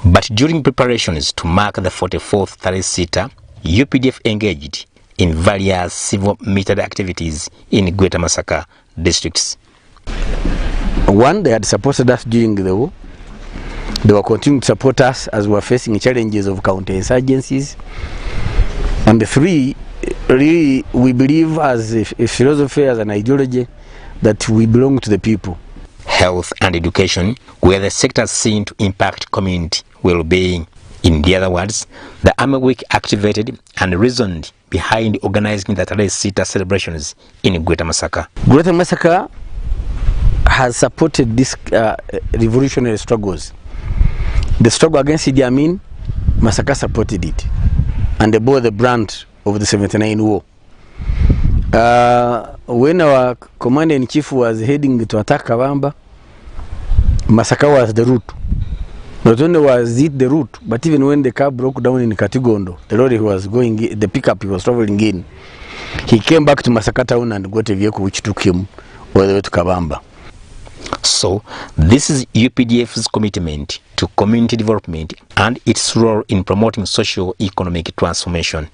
But during preparations to mark the 44th Tarehe Sita, UPDF engaged in various civil military activities in Greater Masaka districts. One, they had supported us during the war. They were continuing to support us as we were facing challenges of counterinsurgencies. And three, really, we believe as a philosophy, as an ideology, that we belong to the people. Health and education were the sectors seen to impact community well-being. In the other words, the Army Week activated and reasoned behind organizing the Tarehe Sita celebrations in Greater Masaka. Greater Masaka has supported these revolutionary struggles. The struggle against Idi Amin, Masaka supported it, and they bore the brunt of the 79 war. When our commander-in-chief was heading to attack Kabamba, Masaka was the route. Not only was it the route, but even when the car broke down in Katigondo, the lorry was going, the pickup he was traveling in, he came back to Masaka town and got a vehicle which took him all the way to Kabamba. So, this is UPDF's commitment to community development and its role in promoting socio-economic transformation.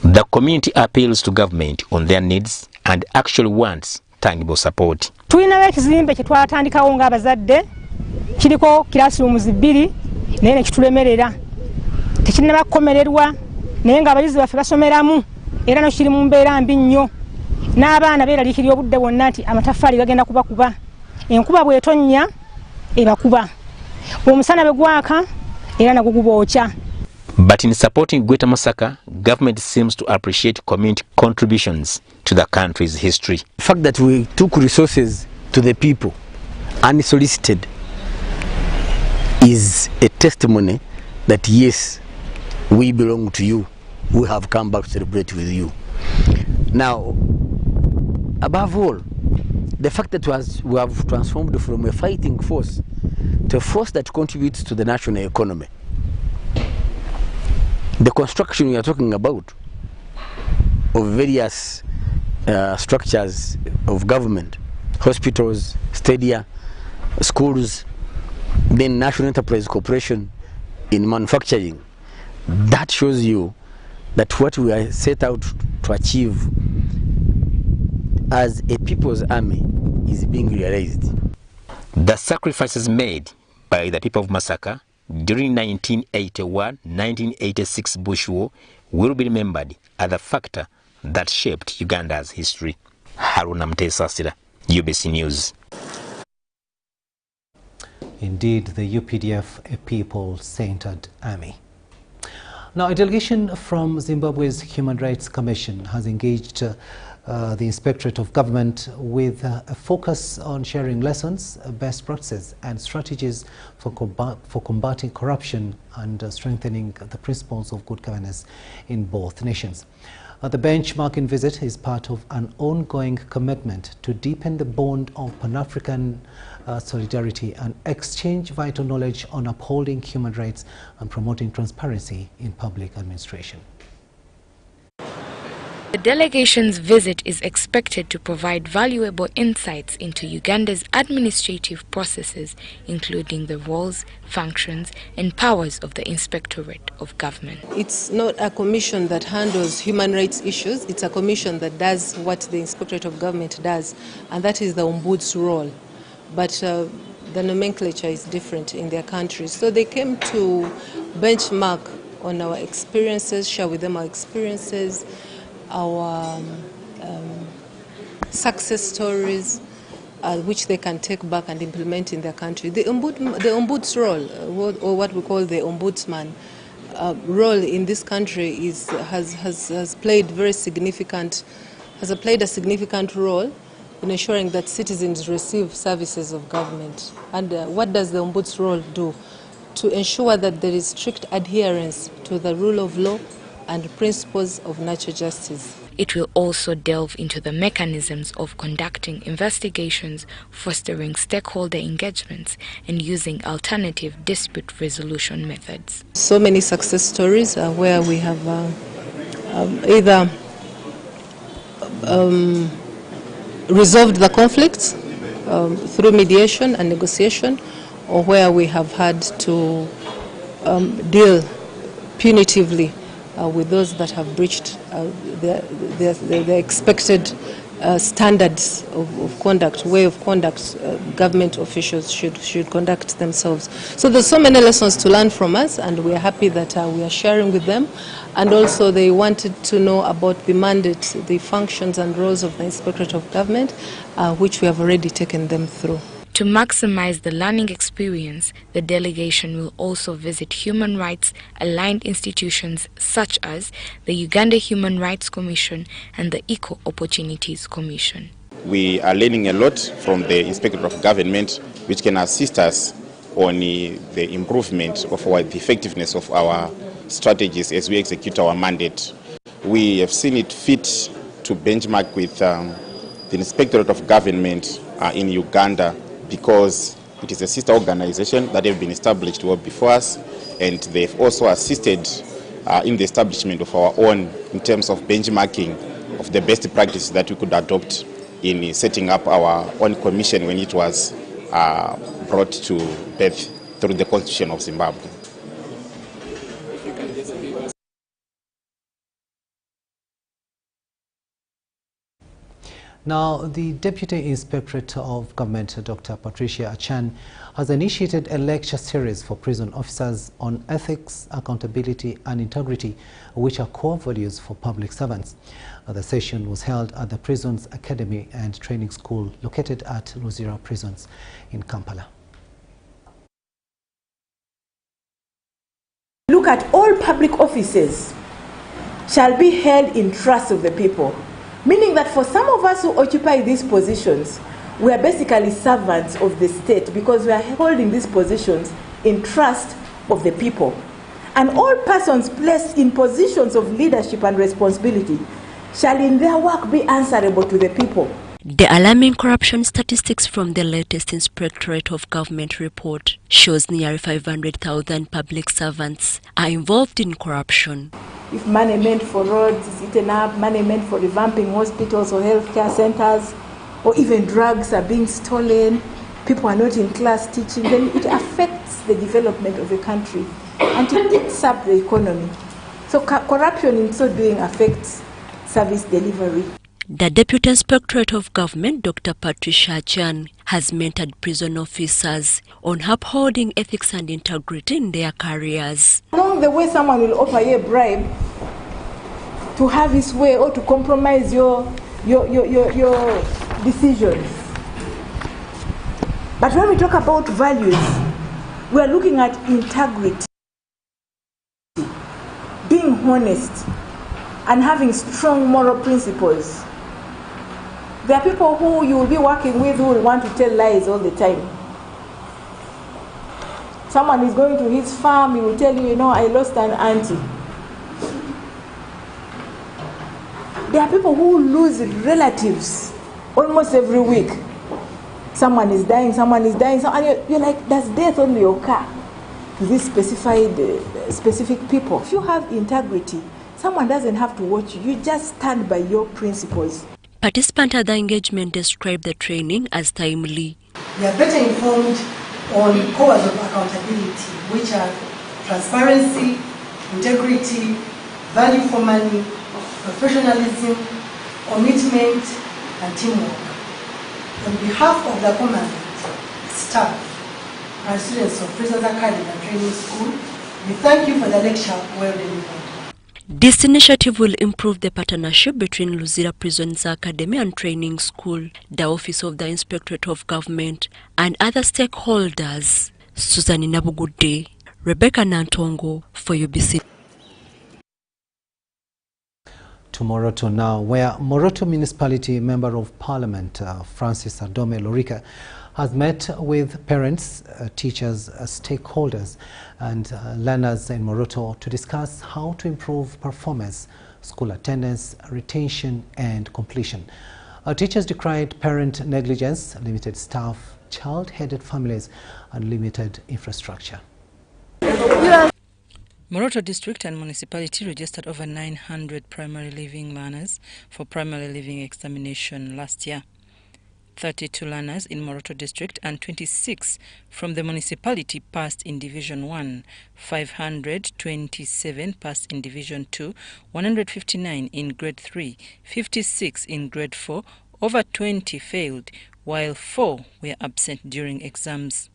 The community appeals to government on their needs and actually wants tangible support. Tulina ekizimbe kye twatandikawo ng'abazadde kiriko classrooms 2 naye ne kitulemerera. Tekinnaba kukomererwa naye ng'abayizi baffe basomeramu era no kiri mu mbeera mbi nnyo. N'abaana beeraliikirira obudde bwonna nti amataffaali gagenda kubakuba. Enkuba bw'etonnya ebakuba. Omusana bwe gwaka era nagwo gubookya. But in supporting Greater Masaka, government seems to appreciate community contributions to the country's history. The fact that we took resources to the people unsolicited is a testimony that yes, we belong to you. We have come back to celebrate with you. Now, above all, the fact that we have transformed from a fighting force to a force that contributes to the national economy. The construction we are talking about of various structures of government, hospitals, stadia, schools, then National Enterprise Corporation in manufacturing, that shows you that what we are set out to achieve as a people's army is being realized. The sacrifices made by the people of Masaka during 1981-1986 Bush War will be remembered as a factor that shaped Uganda's history. Haruna Mtesasira, UBC News. Indeed, the UPDF, a people-centered army. Now, a delegation from Zimbabwe's Human Rights Commission has engaged the Inspectorate of Government with a focus on sharing lessons, best practices and strategies for combating corruption and strengthening the principles of good governance in both nations. The benchmarking visit is part of an ongoing commitment to deepen the bond of Pan-African solidarity and exchange vital knowledge on upholding human rights and promoting transparency in public administration. The delegation's visit is expected to provide valuable insights into Uganda's administrative processes, including the roles, functions, and powers of the Inspectorate of Government. It's not a commission that handles human rights issues, it's a commission that does what the Inspectorate of Government does, and that is the Ombud's role. But the nomenclature is different in their countries. So they came to benchmark on our experiences, share with them our experiences, our success stories, which they can take back and implement in their country. The Ombud's role, or what we call the Ombudsman role in this country, has played a significant role in ensuring that citizens receive services of government. And what does the Ombud's role do? To ensure that there is strict adherence to the rule of law and principles of natural justice. It will also delve into the mechanisms of conducting investigations, fostering stakeholder engagements, and using alternative dispute resolution methods. So many success stories where we have either resolved the conflicts through mediation and negotiation, or where we have had to deal punitively with those that have breached the expected standards of conduct, way of conduct government officials should conduct themselves. So there's so many lessons to learn from us, and we are happy that we are sharing with them. And also they wanted to know about the mandate, the functions and roles of the Inspectorate of Government, which we have already taken them through. To maximize the learning experience, the delegation will also visit human rights-aligned institutions such as the Uganda Human Rights Commission and the Equal Opportunities Commission. We are learning a lot from the Inspectorate of Government, which can assist us on the improvement of the effectiveness of our strategies as we execute our mandate. We have seen it fit to benchmark with the Inspectorate of Government in Uganda, because It is a sister organization that have been established well before us, and they've also assisted in the establishment of our own in terms of benchmarking of the best practices that we could adopt in setting up our own commission when it was brought to birth through the Constitution of Zimbabwe. Now, the Deputy Inspectorate of Government, Dr. Patricia Achan, has initiated a lecture series for prison officers on ethics, accountability and integrity, which are core values for public servants. The session was held at the Prisons Academy and Training School located at Luzira Prisons in Kampala. Look at all public offices shall be held in trust of the people. Meaning that for some of us who occupy these positions, we are basically servants of the state because we are holding these positions in trust of the people. And all persons placed in positions of leadership and responsibility shall in their work be answerable to the people. The alarming corruption statistics from the latest Inspectorate of Government report shows nearly 500,000 public servants are involved in corruption. If money meant for roads is eaten up, money meant for revamping hospitals or healthcare centers, or even drugs are being stolen, people are not in class teaching, then it affects the development of the country and it eats up the economy. So corruption in so doing affects service delivery. The Deputy Inspectorate of Government, Dr. Patricia Achan, has mentored prison officers on upholding ethics and integrity in their careers. Along the way, someone will offer you a bribe to have his way or to compromise your decisions. But when we talk about values, we are looking at integrity, being honest, and having strong moral principles. There are people who you will be working with who will want to tell lies all the time. Someone is going to his farm, he will tell you, you know, I lost an auntie. There are people who lose relatives almost every week. Someone is dying, and you're like, does death only occur to these specific people? If you have integrity, someone doesn't have to watch you. You just stand by your principles. Participants at the engagement described the training as timely. They are better informed on cores of accountability, which are transparency, integrity, value for money, professionalism, commitment, and teamwork. On behalf of the command, staff, and students of Prisons Academy and Training School, we thank you for the lecture well delivered. This initiative will improve the partnership between Luzira Prisons Academy and Training School, the Office of the Inspectorate of Government, and other stakeholders. Susan Nabugude, Rebecca Nantongo for UBC. To Moroto now, where Moroto Municipality Member of Parliament Francis Adome Lorika has met with parents, teachers, stakeholders and learners in Moroto to discuss how to improve performance, school attendance, retention and completion. Teachers decried parent negligence, limited staff, child-headed families and limited infrastructure. Moroto District and Municipality registered over 900 primary living learners for primary living examination last year. 32 learners in Moroto District and 26 from the municipality passed in Division 1, 527 passed in Division 2, 159 in Grade 3, 56 in Grade 4, over 20 failed, while 4 were absent during exams.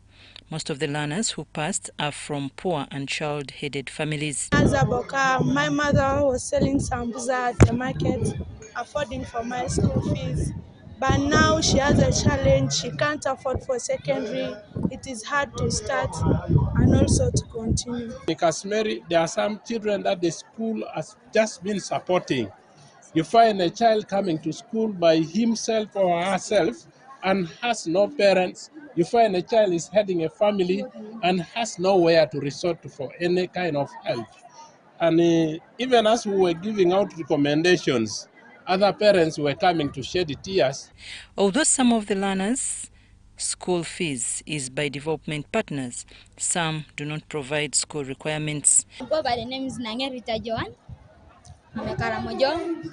Most of the learners who passed are from poor and child-headed families. As a boka, my mother was selling sambusa at the market, affording for my school fees. But now she has a challenge. She can't afford for secondary. It is hard to start and also to continue. In Kasmeri, there are some children that the school has just been supporting. You find a child coming to school by himself or herself and has no parents. You find a child is heading a family and has nowhere to resort to for any kind of help. And even as we were giving out recommendations, other parents were coming to shed tears. Although some of the learners school fees is by development partners. Some do not provide school requirements. Go by the name is Rita Joan. I'm a Karamojo,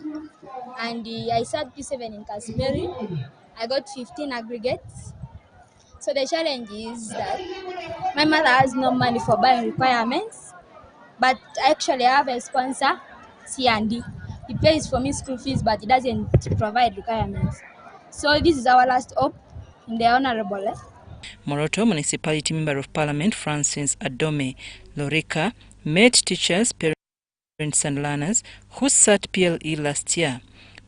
and I sat P7 in Casimiri. I got 15 aggregates. So the challenge is that my mother has no money for buying requirements, but actually I have a sponsor, C&D. He pays for me school fees, but he doesn't provide requirements. So this is our last hope in the Honorable. Moroto Municipality Member of Parliament Francis Adome Lorica met teachers, parents and learners who sat PLE last year,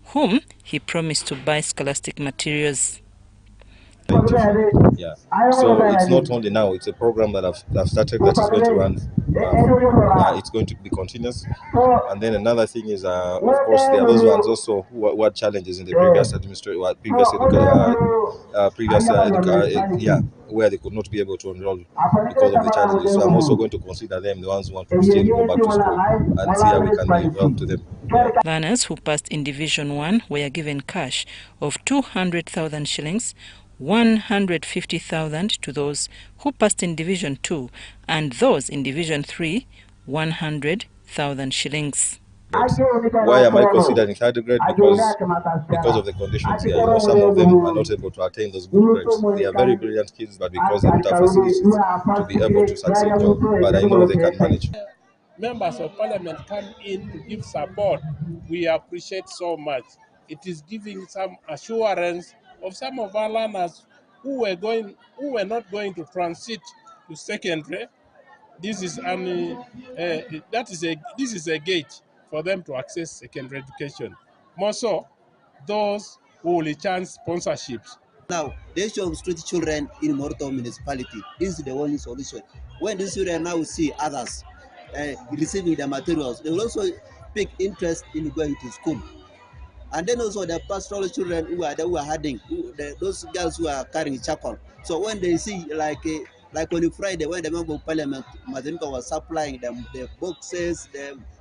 whom he promised to buy scholastic materials. Yeah, so it's not only now, it's a program that I've started that is going to run, it's going to be continuous. And then another thing is, of course, there are those ones also who had challenges in the previous administration, where they could not be able to enroll because of the challenges. So I'm also going to consider them, the ones who want to still go back to school, and see how we can give help to them. Learners who passed in Division 1 were given cash of 200,000 shillings, 150,000 to those who passed in Division 2, and those in Division 3, 100,000 shillings. Why am I considering third grade? Because of the conditions here. You know, some of them are not able to attain those good grades. They are very brilliant kids, but because they don't have facilities to be able to succeed well. But I know they can manage. Members of Parliament come in to give support. We appreciate so much. It is giving some assurance of some of our learners who were not going to transit to secondary. This is a gate for them to access secondary education. More so, those who will chance sponsorships. Now, the issue of street children in Moroto municipality is the only solution. When these children now see others receiving the materials, they will also pick interest in going to school. And then also the pastoral children who are herding, those girls who are carrying charcoal. So when they see, like on Friday, when the member of Parliament, Mazinka, was supplying them the boxes,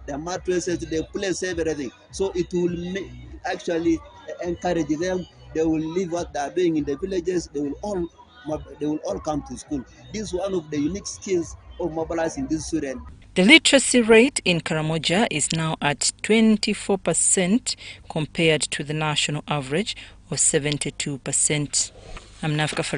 the mattresses, the place, everything. So it will actually encourage them. They will leave what they are doing in the villages. They will all come to school. This is one of the unique skills of mobilizing these children. The literacy rate in Karamoja is now at 24% compared to the national average of 72%. I'm Nafka.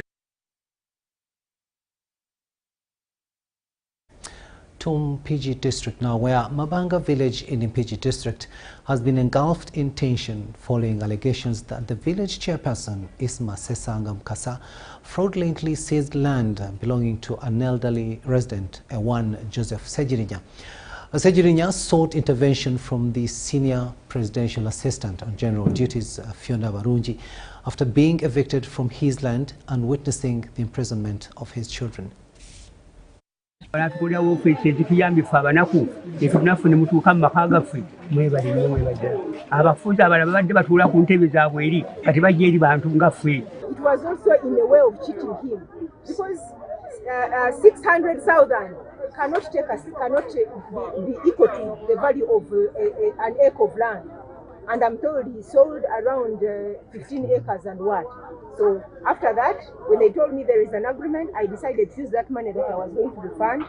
To Mpigi district now, where Mabanga village in Mpigi district has been engulfed in tension following allegations that the village chairperson Isma Sesanga Mkasa fraudulently seized land belonging to an elderly resident, one Joseph Sejirinya. Sejirinya sought intervention from the senior presidential assistant on general duties, Fiona Barungi, after being evicted from his land and witnessing the imprisonment of his children. Baratukolera ofisi tuyambi fa banaku etunafune mutuka makaga ffe mwebali mwebali abafuza abalaba badde batula ku ntebe zaabwe eri kati bajje eri bantu nga ffe. It was also in a way of cheating him because 600,000 cannot be equal to the value of an acre of land. And I'm told he sold around 15 acres and what. So after that, when they told me there is an agreement, I decided to use that money that I was going to refund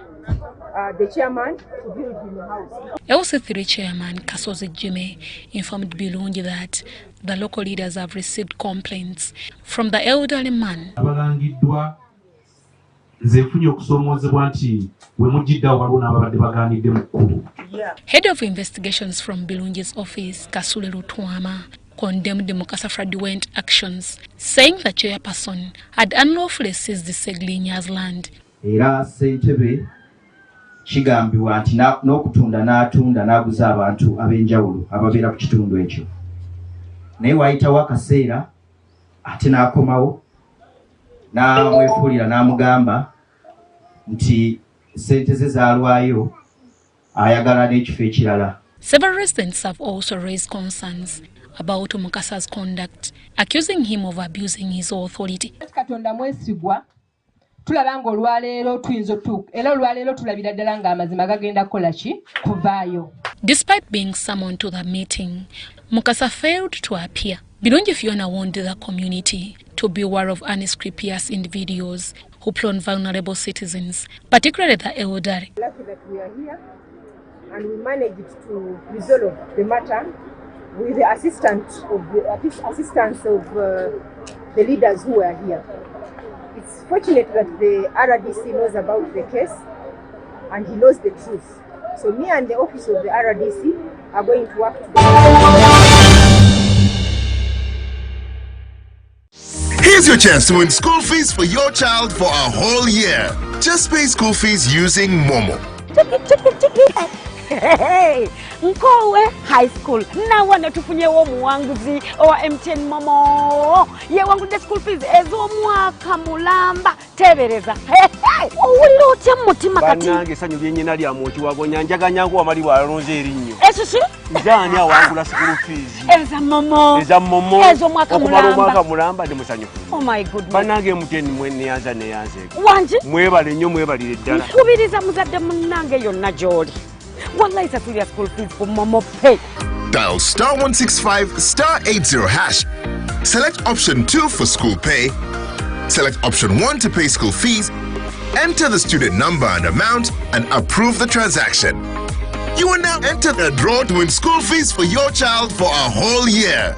the chairman to build him a house. LC3 chairman Kasozi Jime informed Bilungi that the local leaders have received complaints from the elderly man. Head of investigations from Bilungi's office, Kasule Rutwama, condemned the Mukasa fraudulent actions, saying the chairperson had unlawfully seized the Seglinya's land. Era sentebe kigambiwa nti n'okutunda n'atunda n'aguza abantu ab'enjawulo ababeera ku kitundu ekyo. Naye wayitawo akaseera ate n'akomawo n'amwefuulira n'amugamba nti sente ze zaalwayo ayagala n'ekifo ekirala. Several residents have also raised concerns about Mukasa's conduct, accusing him of abusing his authority. Katonda mwesigwa tulaba nga olwaleero tuyinza era olwaleero tulabira ddala nga amazima gagenda kukola ki kuvaayo. Despite being summoned to the meeting, Mukasa failed to appear. Bilungi Fiona warned the community to to beware of unscrupulous individuals who prey on vulnerable citizens, particularly the elderly. Lucky that we are here and we managed to resolve the matter with the assistance of the leaders who are here. It's fortunate that the RDC knows about the case and he knows the truth. So me and the office of the RDC are going to work together. Here's your chance to win school fees for your child for a whole year. Just pay school fees using Momo. Hey, Nkowe High School. Na wana tufunye wo muwanguzi owa MTN Momo. Ye wangu de school fees ezo mwaka mulamba tebereza. Hey, ulutia mutima kati. Banange sanyu byenye nali amochi wago nyanjaga nyangu amali balonze erinyo. Esusu? Njani awangula school fees. Eza Momo. Eza Momo. Ezo mwaka mulamba. Okumalo mwaka mulamba de musanyu. Oh my goodness. Banange MTN mwenye yanza ne yanze. Wanje? Mwebale nnyo mwebalire ddala. Nkubiriza muzadde munange yonna gy'oli. Wallahi satulia school fees for Momo Pay. Dial *165 *80 hash. Select option 2 for school pay. Select option 1 to pay school fees. Enter the student number and amount and approve the transaction. You are now entered a draw to win school fees for your child for a whole year.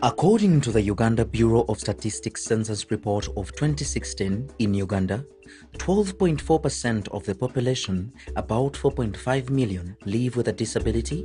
According to the Uganda Bureau of Statistics Census report of 2016, in Uganda, 12.4% of the population, about 4.5 million, live with a disability.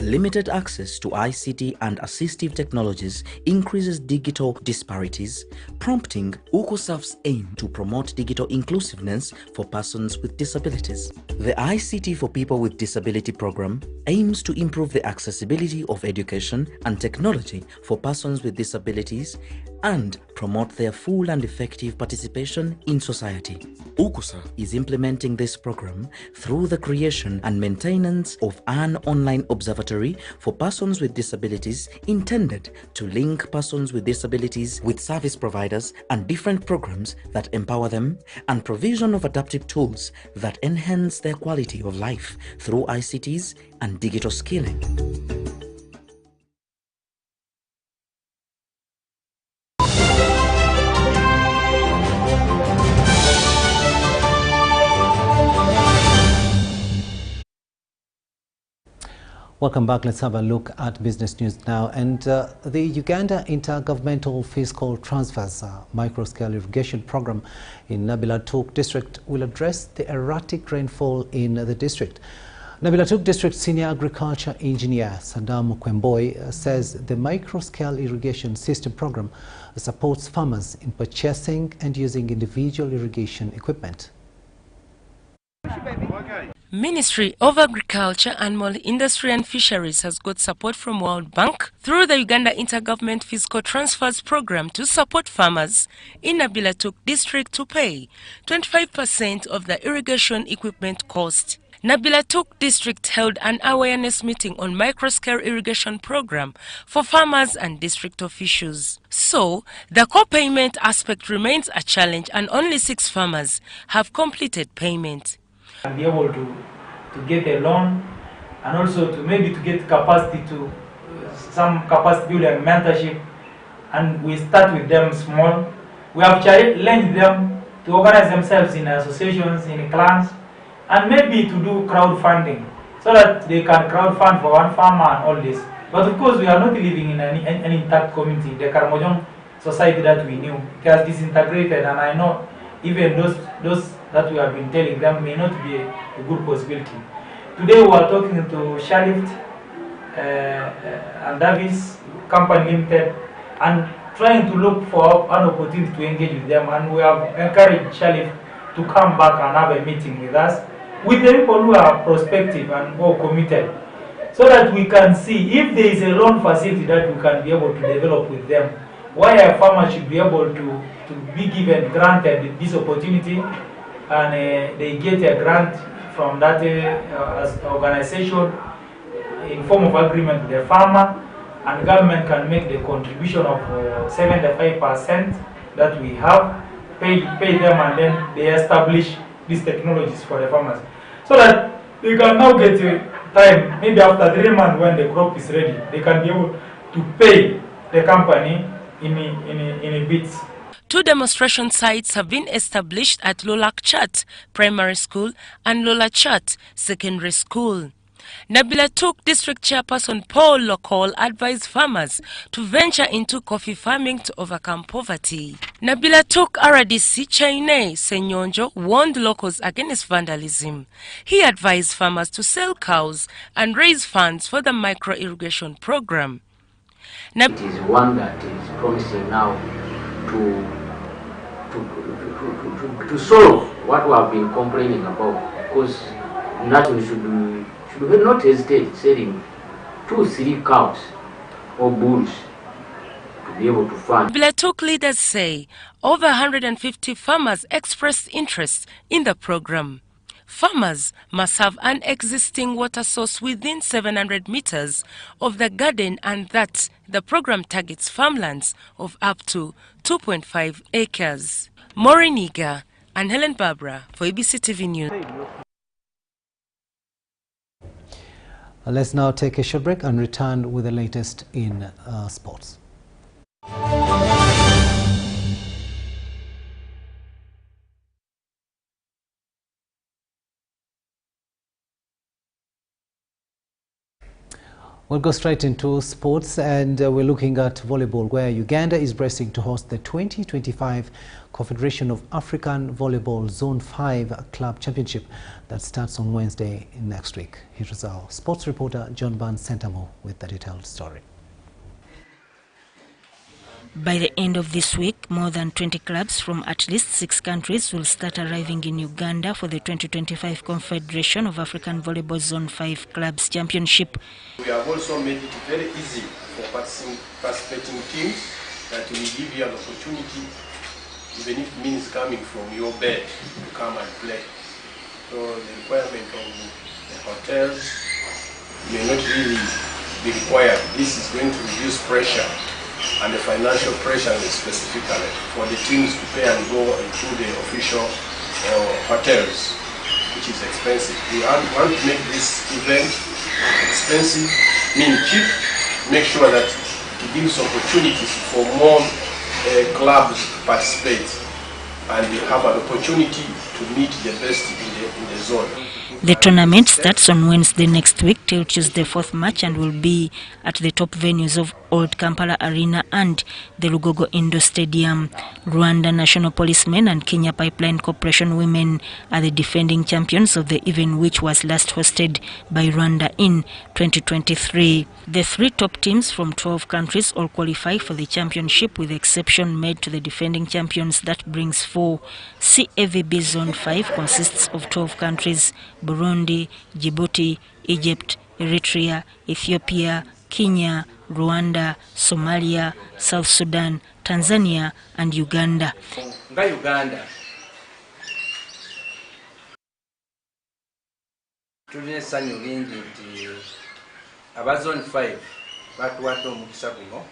Limited access to ICT and assistive technologies increases digital disparities, prompting UCOSAF's aim to promote digital inclusiveness for persons with disabilities. The ICT for People with Disability program aims to improve the accessibility of education and technology for persons with disabilities and promote their full and effective participation in society. UCOSA is implementing this program through the creation and maintenance of an online observatory for persons with disabilities intended to link persons with disabilities with service providers and different programs that empower them, and provision of adaptive tools that enhance their quality of life through ICTs and digital skilling. Welcome back. Let's have a look at business news now. And the Uganda Intergovernmental Fiscal Transfers Microscale irrigation program in Nabilatuk district will address the erratic rainfall in the district. Nabilatuk district senior agriculture engineer Saddam Kwemboy says the microscale irrigation system program supports farmers in purchasing and using individual irrigation equipment. Ministry of Agriculture, Animal Industry and Fisheries has got support from World Bank through the Uganda Intergovernment Fiscal Transfers Program to support farmers in Nabilatuk district to pay 25% of the irrigation equipment cost. Nabilatuk district held an awareness meeting on microscale irrigation program for farmers and district officials. So, the co-payment aspect remains a challenge and only 6 farmers have completed payment. And be able to get a loan, and also to maybe to get capacity to some capacity building and mentorship, and we start with them small. We have challenged them to organize themselves in associations, in clans, and maybe to do crowdfunding so that they can crowdfund for one farmer and all this. But of course we are not living in any intact community. The Karamojong society that we knew, it has disintegrated, and I know even those that we have been telling them may not be a good possibility. Today we are talking to Shalift and Davis Company Limited and trying to look for an opportunity to engage with them, and we have encouraged Shalift to come back and have a meeting with us, with the people who are prospective and who are committed, so that we can see if there is a loan facility that we can be able to develop with them, why a farmer should be able to be given, granted this opportunity, and they get a grant from that organization in form of agreement with the farmer, and government can make the contribution of 75% that we have, pay them, and then they establish these technologies for the farmers, so that they can now get time, maybe after 3 months when the crop is ready, they can be able to pay the company in bits. 2 demonstration sites have been established at Lolakchat Primary School and Lolachat Secondary School. Nabila Tuk District Chairperson Paul Lokol advised farmers to venture into coffee farming to overcome poverty. Nabila Tuk RDC Chaine Senyonjo warned locals against vandalism. He advised farmers to sell cows and raise funds for the micro-irrigation program. It is one that is promising now to solve what we have been complaining about, because that we should not hesitate selling 2-3 cows or bulls to be able to fund. Bilatuk leaders say over 150 farmers expressed interest in the program. Farmers must have an existing water source within 700 meters of the garden, and that the program targets farmlands of up to 2.5 acres. Maureen Iga and Helen Barbara for ABC TV News. Let's now take a short break and return with the latest in sports. We'll go straight into sports, and we're looking at volleyball, where Uganda is bracing to host the 2025 Confederation of African Volleyball Zone 5 Club Championship that starts on Wednesday next week. Here is our sports reporter John Barnes Sentamo with the detailed story. By the end of this week, more than 20 clubs from at least 6 countries will start arriving in Uganda for the 2025 Confederation of African Volleyball Zone 5 Clubs Championship. We have also made it very easy for participating teams that will give you an opportunity, even if it means coming from your bed, to come and play. So the requirement of the hotels may not really be required. This is going to reduce pressure and the financial pressure specifically for the teams to pay and go into the official hotels, which is expensive. We want to make this event expensive, mean cheap, make sure that it gives opportunities for more clubs to participate and have an opportunity to meet the best in the zone. The tournament starts on Wednesday next week till Tuesday 4th March and will be at the top venues of Old Kampala Arena and the Lugogo Indoor Stadium. Rwanda National Policemen and Kenya Pipeline Corporation Women are the defending champions of the event, which was last hosted by Rwanda in 2023. The 3 top teams from 12 countries all qualify for the championship, with exception made to the defending champions. That brings 4. CAVB Zone 5 consists of 12 countries: Burundi, Djibouti, Egypt, Eritrea, Ethiopia, Kenya, Rwanda, Somalia, South Sudan, Tanzania and Uganda. Uganda tulina essanyu lingi nti aba Zone 5 batuwadde omukisa guno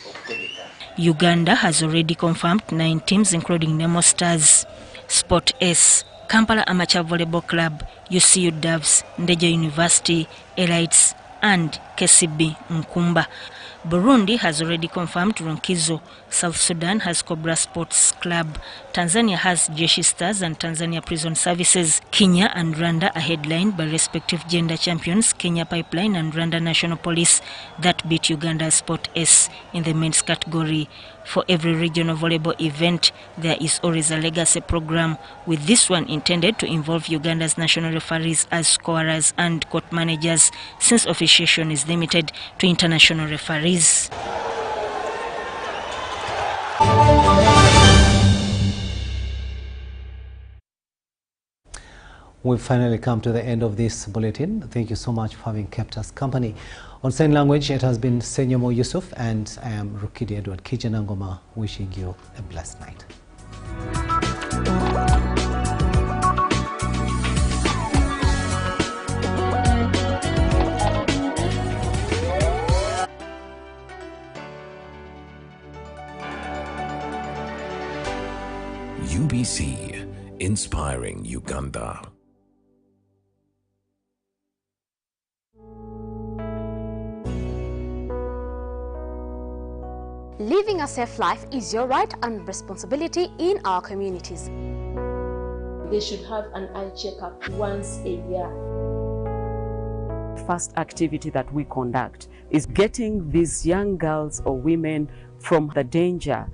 okutegeka. Uganda has already confirmed 9 teams, including Nemo Stars, Sport S, Kampala Amateur Volleyball Club, UCU Doves, Ndeje University, Elites and KCB Nkumba. Burundi has already confirmed Ronkizo. South Sudan has Cobra Sports Club. Tanzania has Jeshi Stars and Tanzania Prison Services. Kenya and Rwanda are headlined by respective gender champions, Kenya Pipeline and Rwanda National Police, that beat Uganda Sport S in the men's category. For every regional volleyball event, there is always a legacy program, with this one intended to involve Uganda's national referees as scorers and court managers, since officiation is limited to international referees. We've finally come to the end of this bulletin. Thank you so much for having kept us company. On sign language, it has been Senyomo Yusuf, and I am Rukidi Edward Kijanangoma, wishing you a blessed night. UBC, inspiring Uganda. Living a safe life is your right and responsibility in our communities. They should have an eye checkup once a year. First activity that we conduct is getting these young girls or women from the danger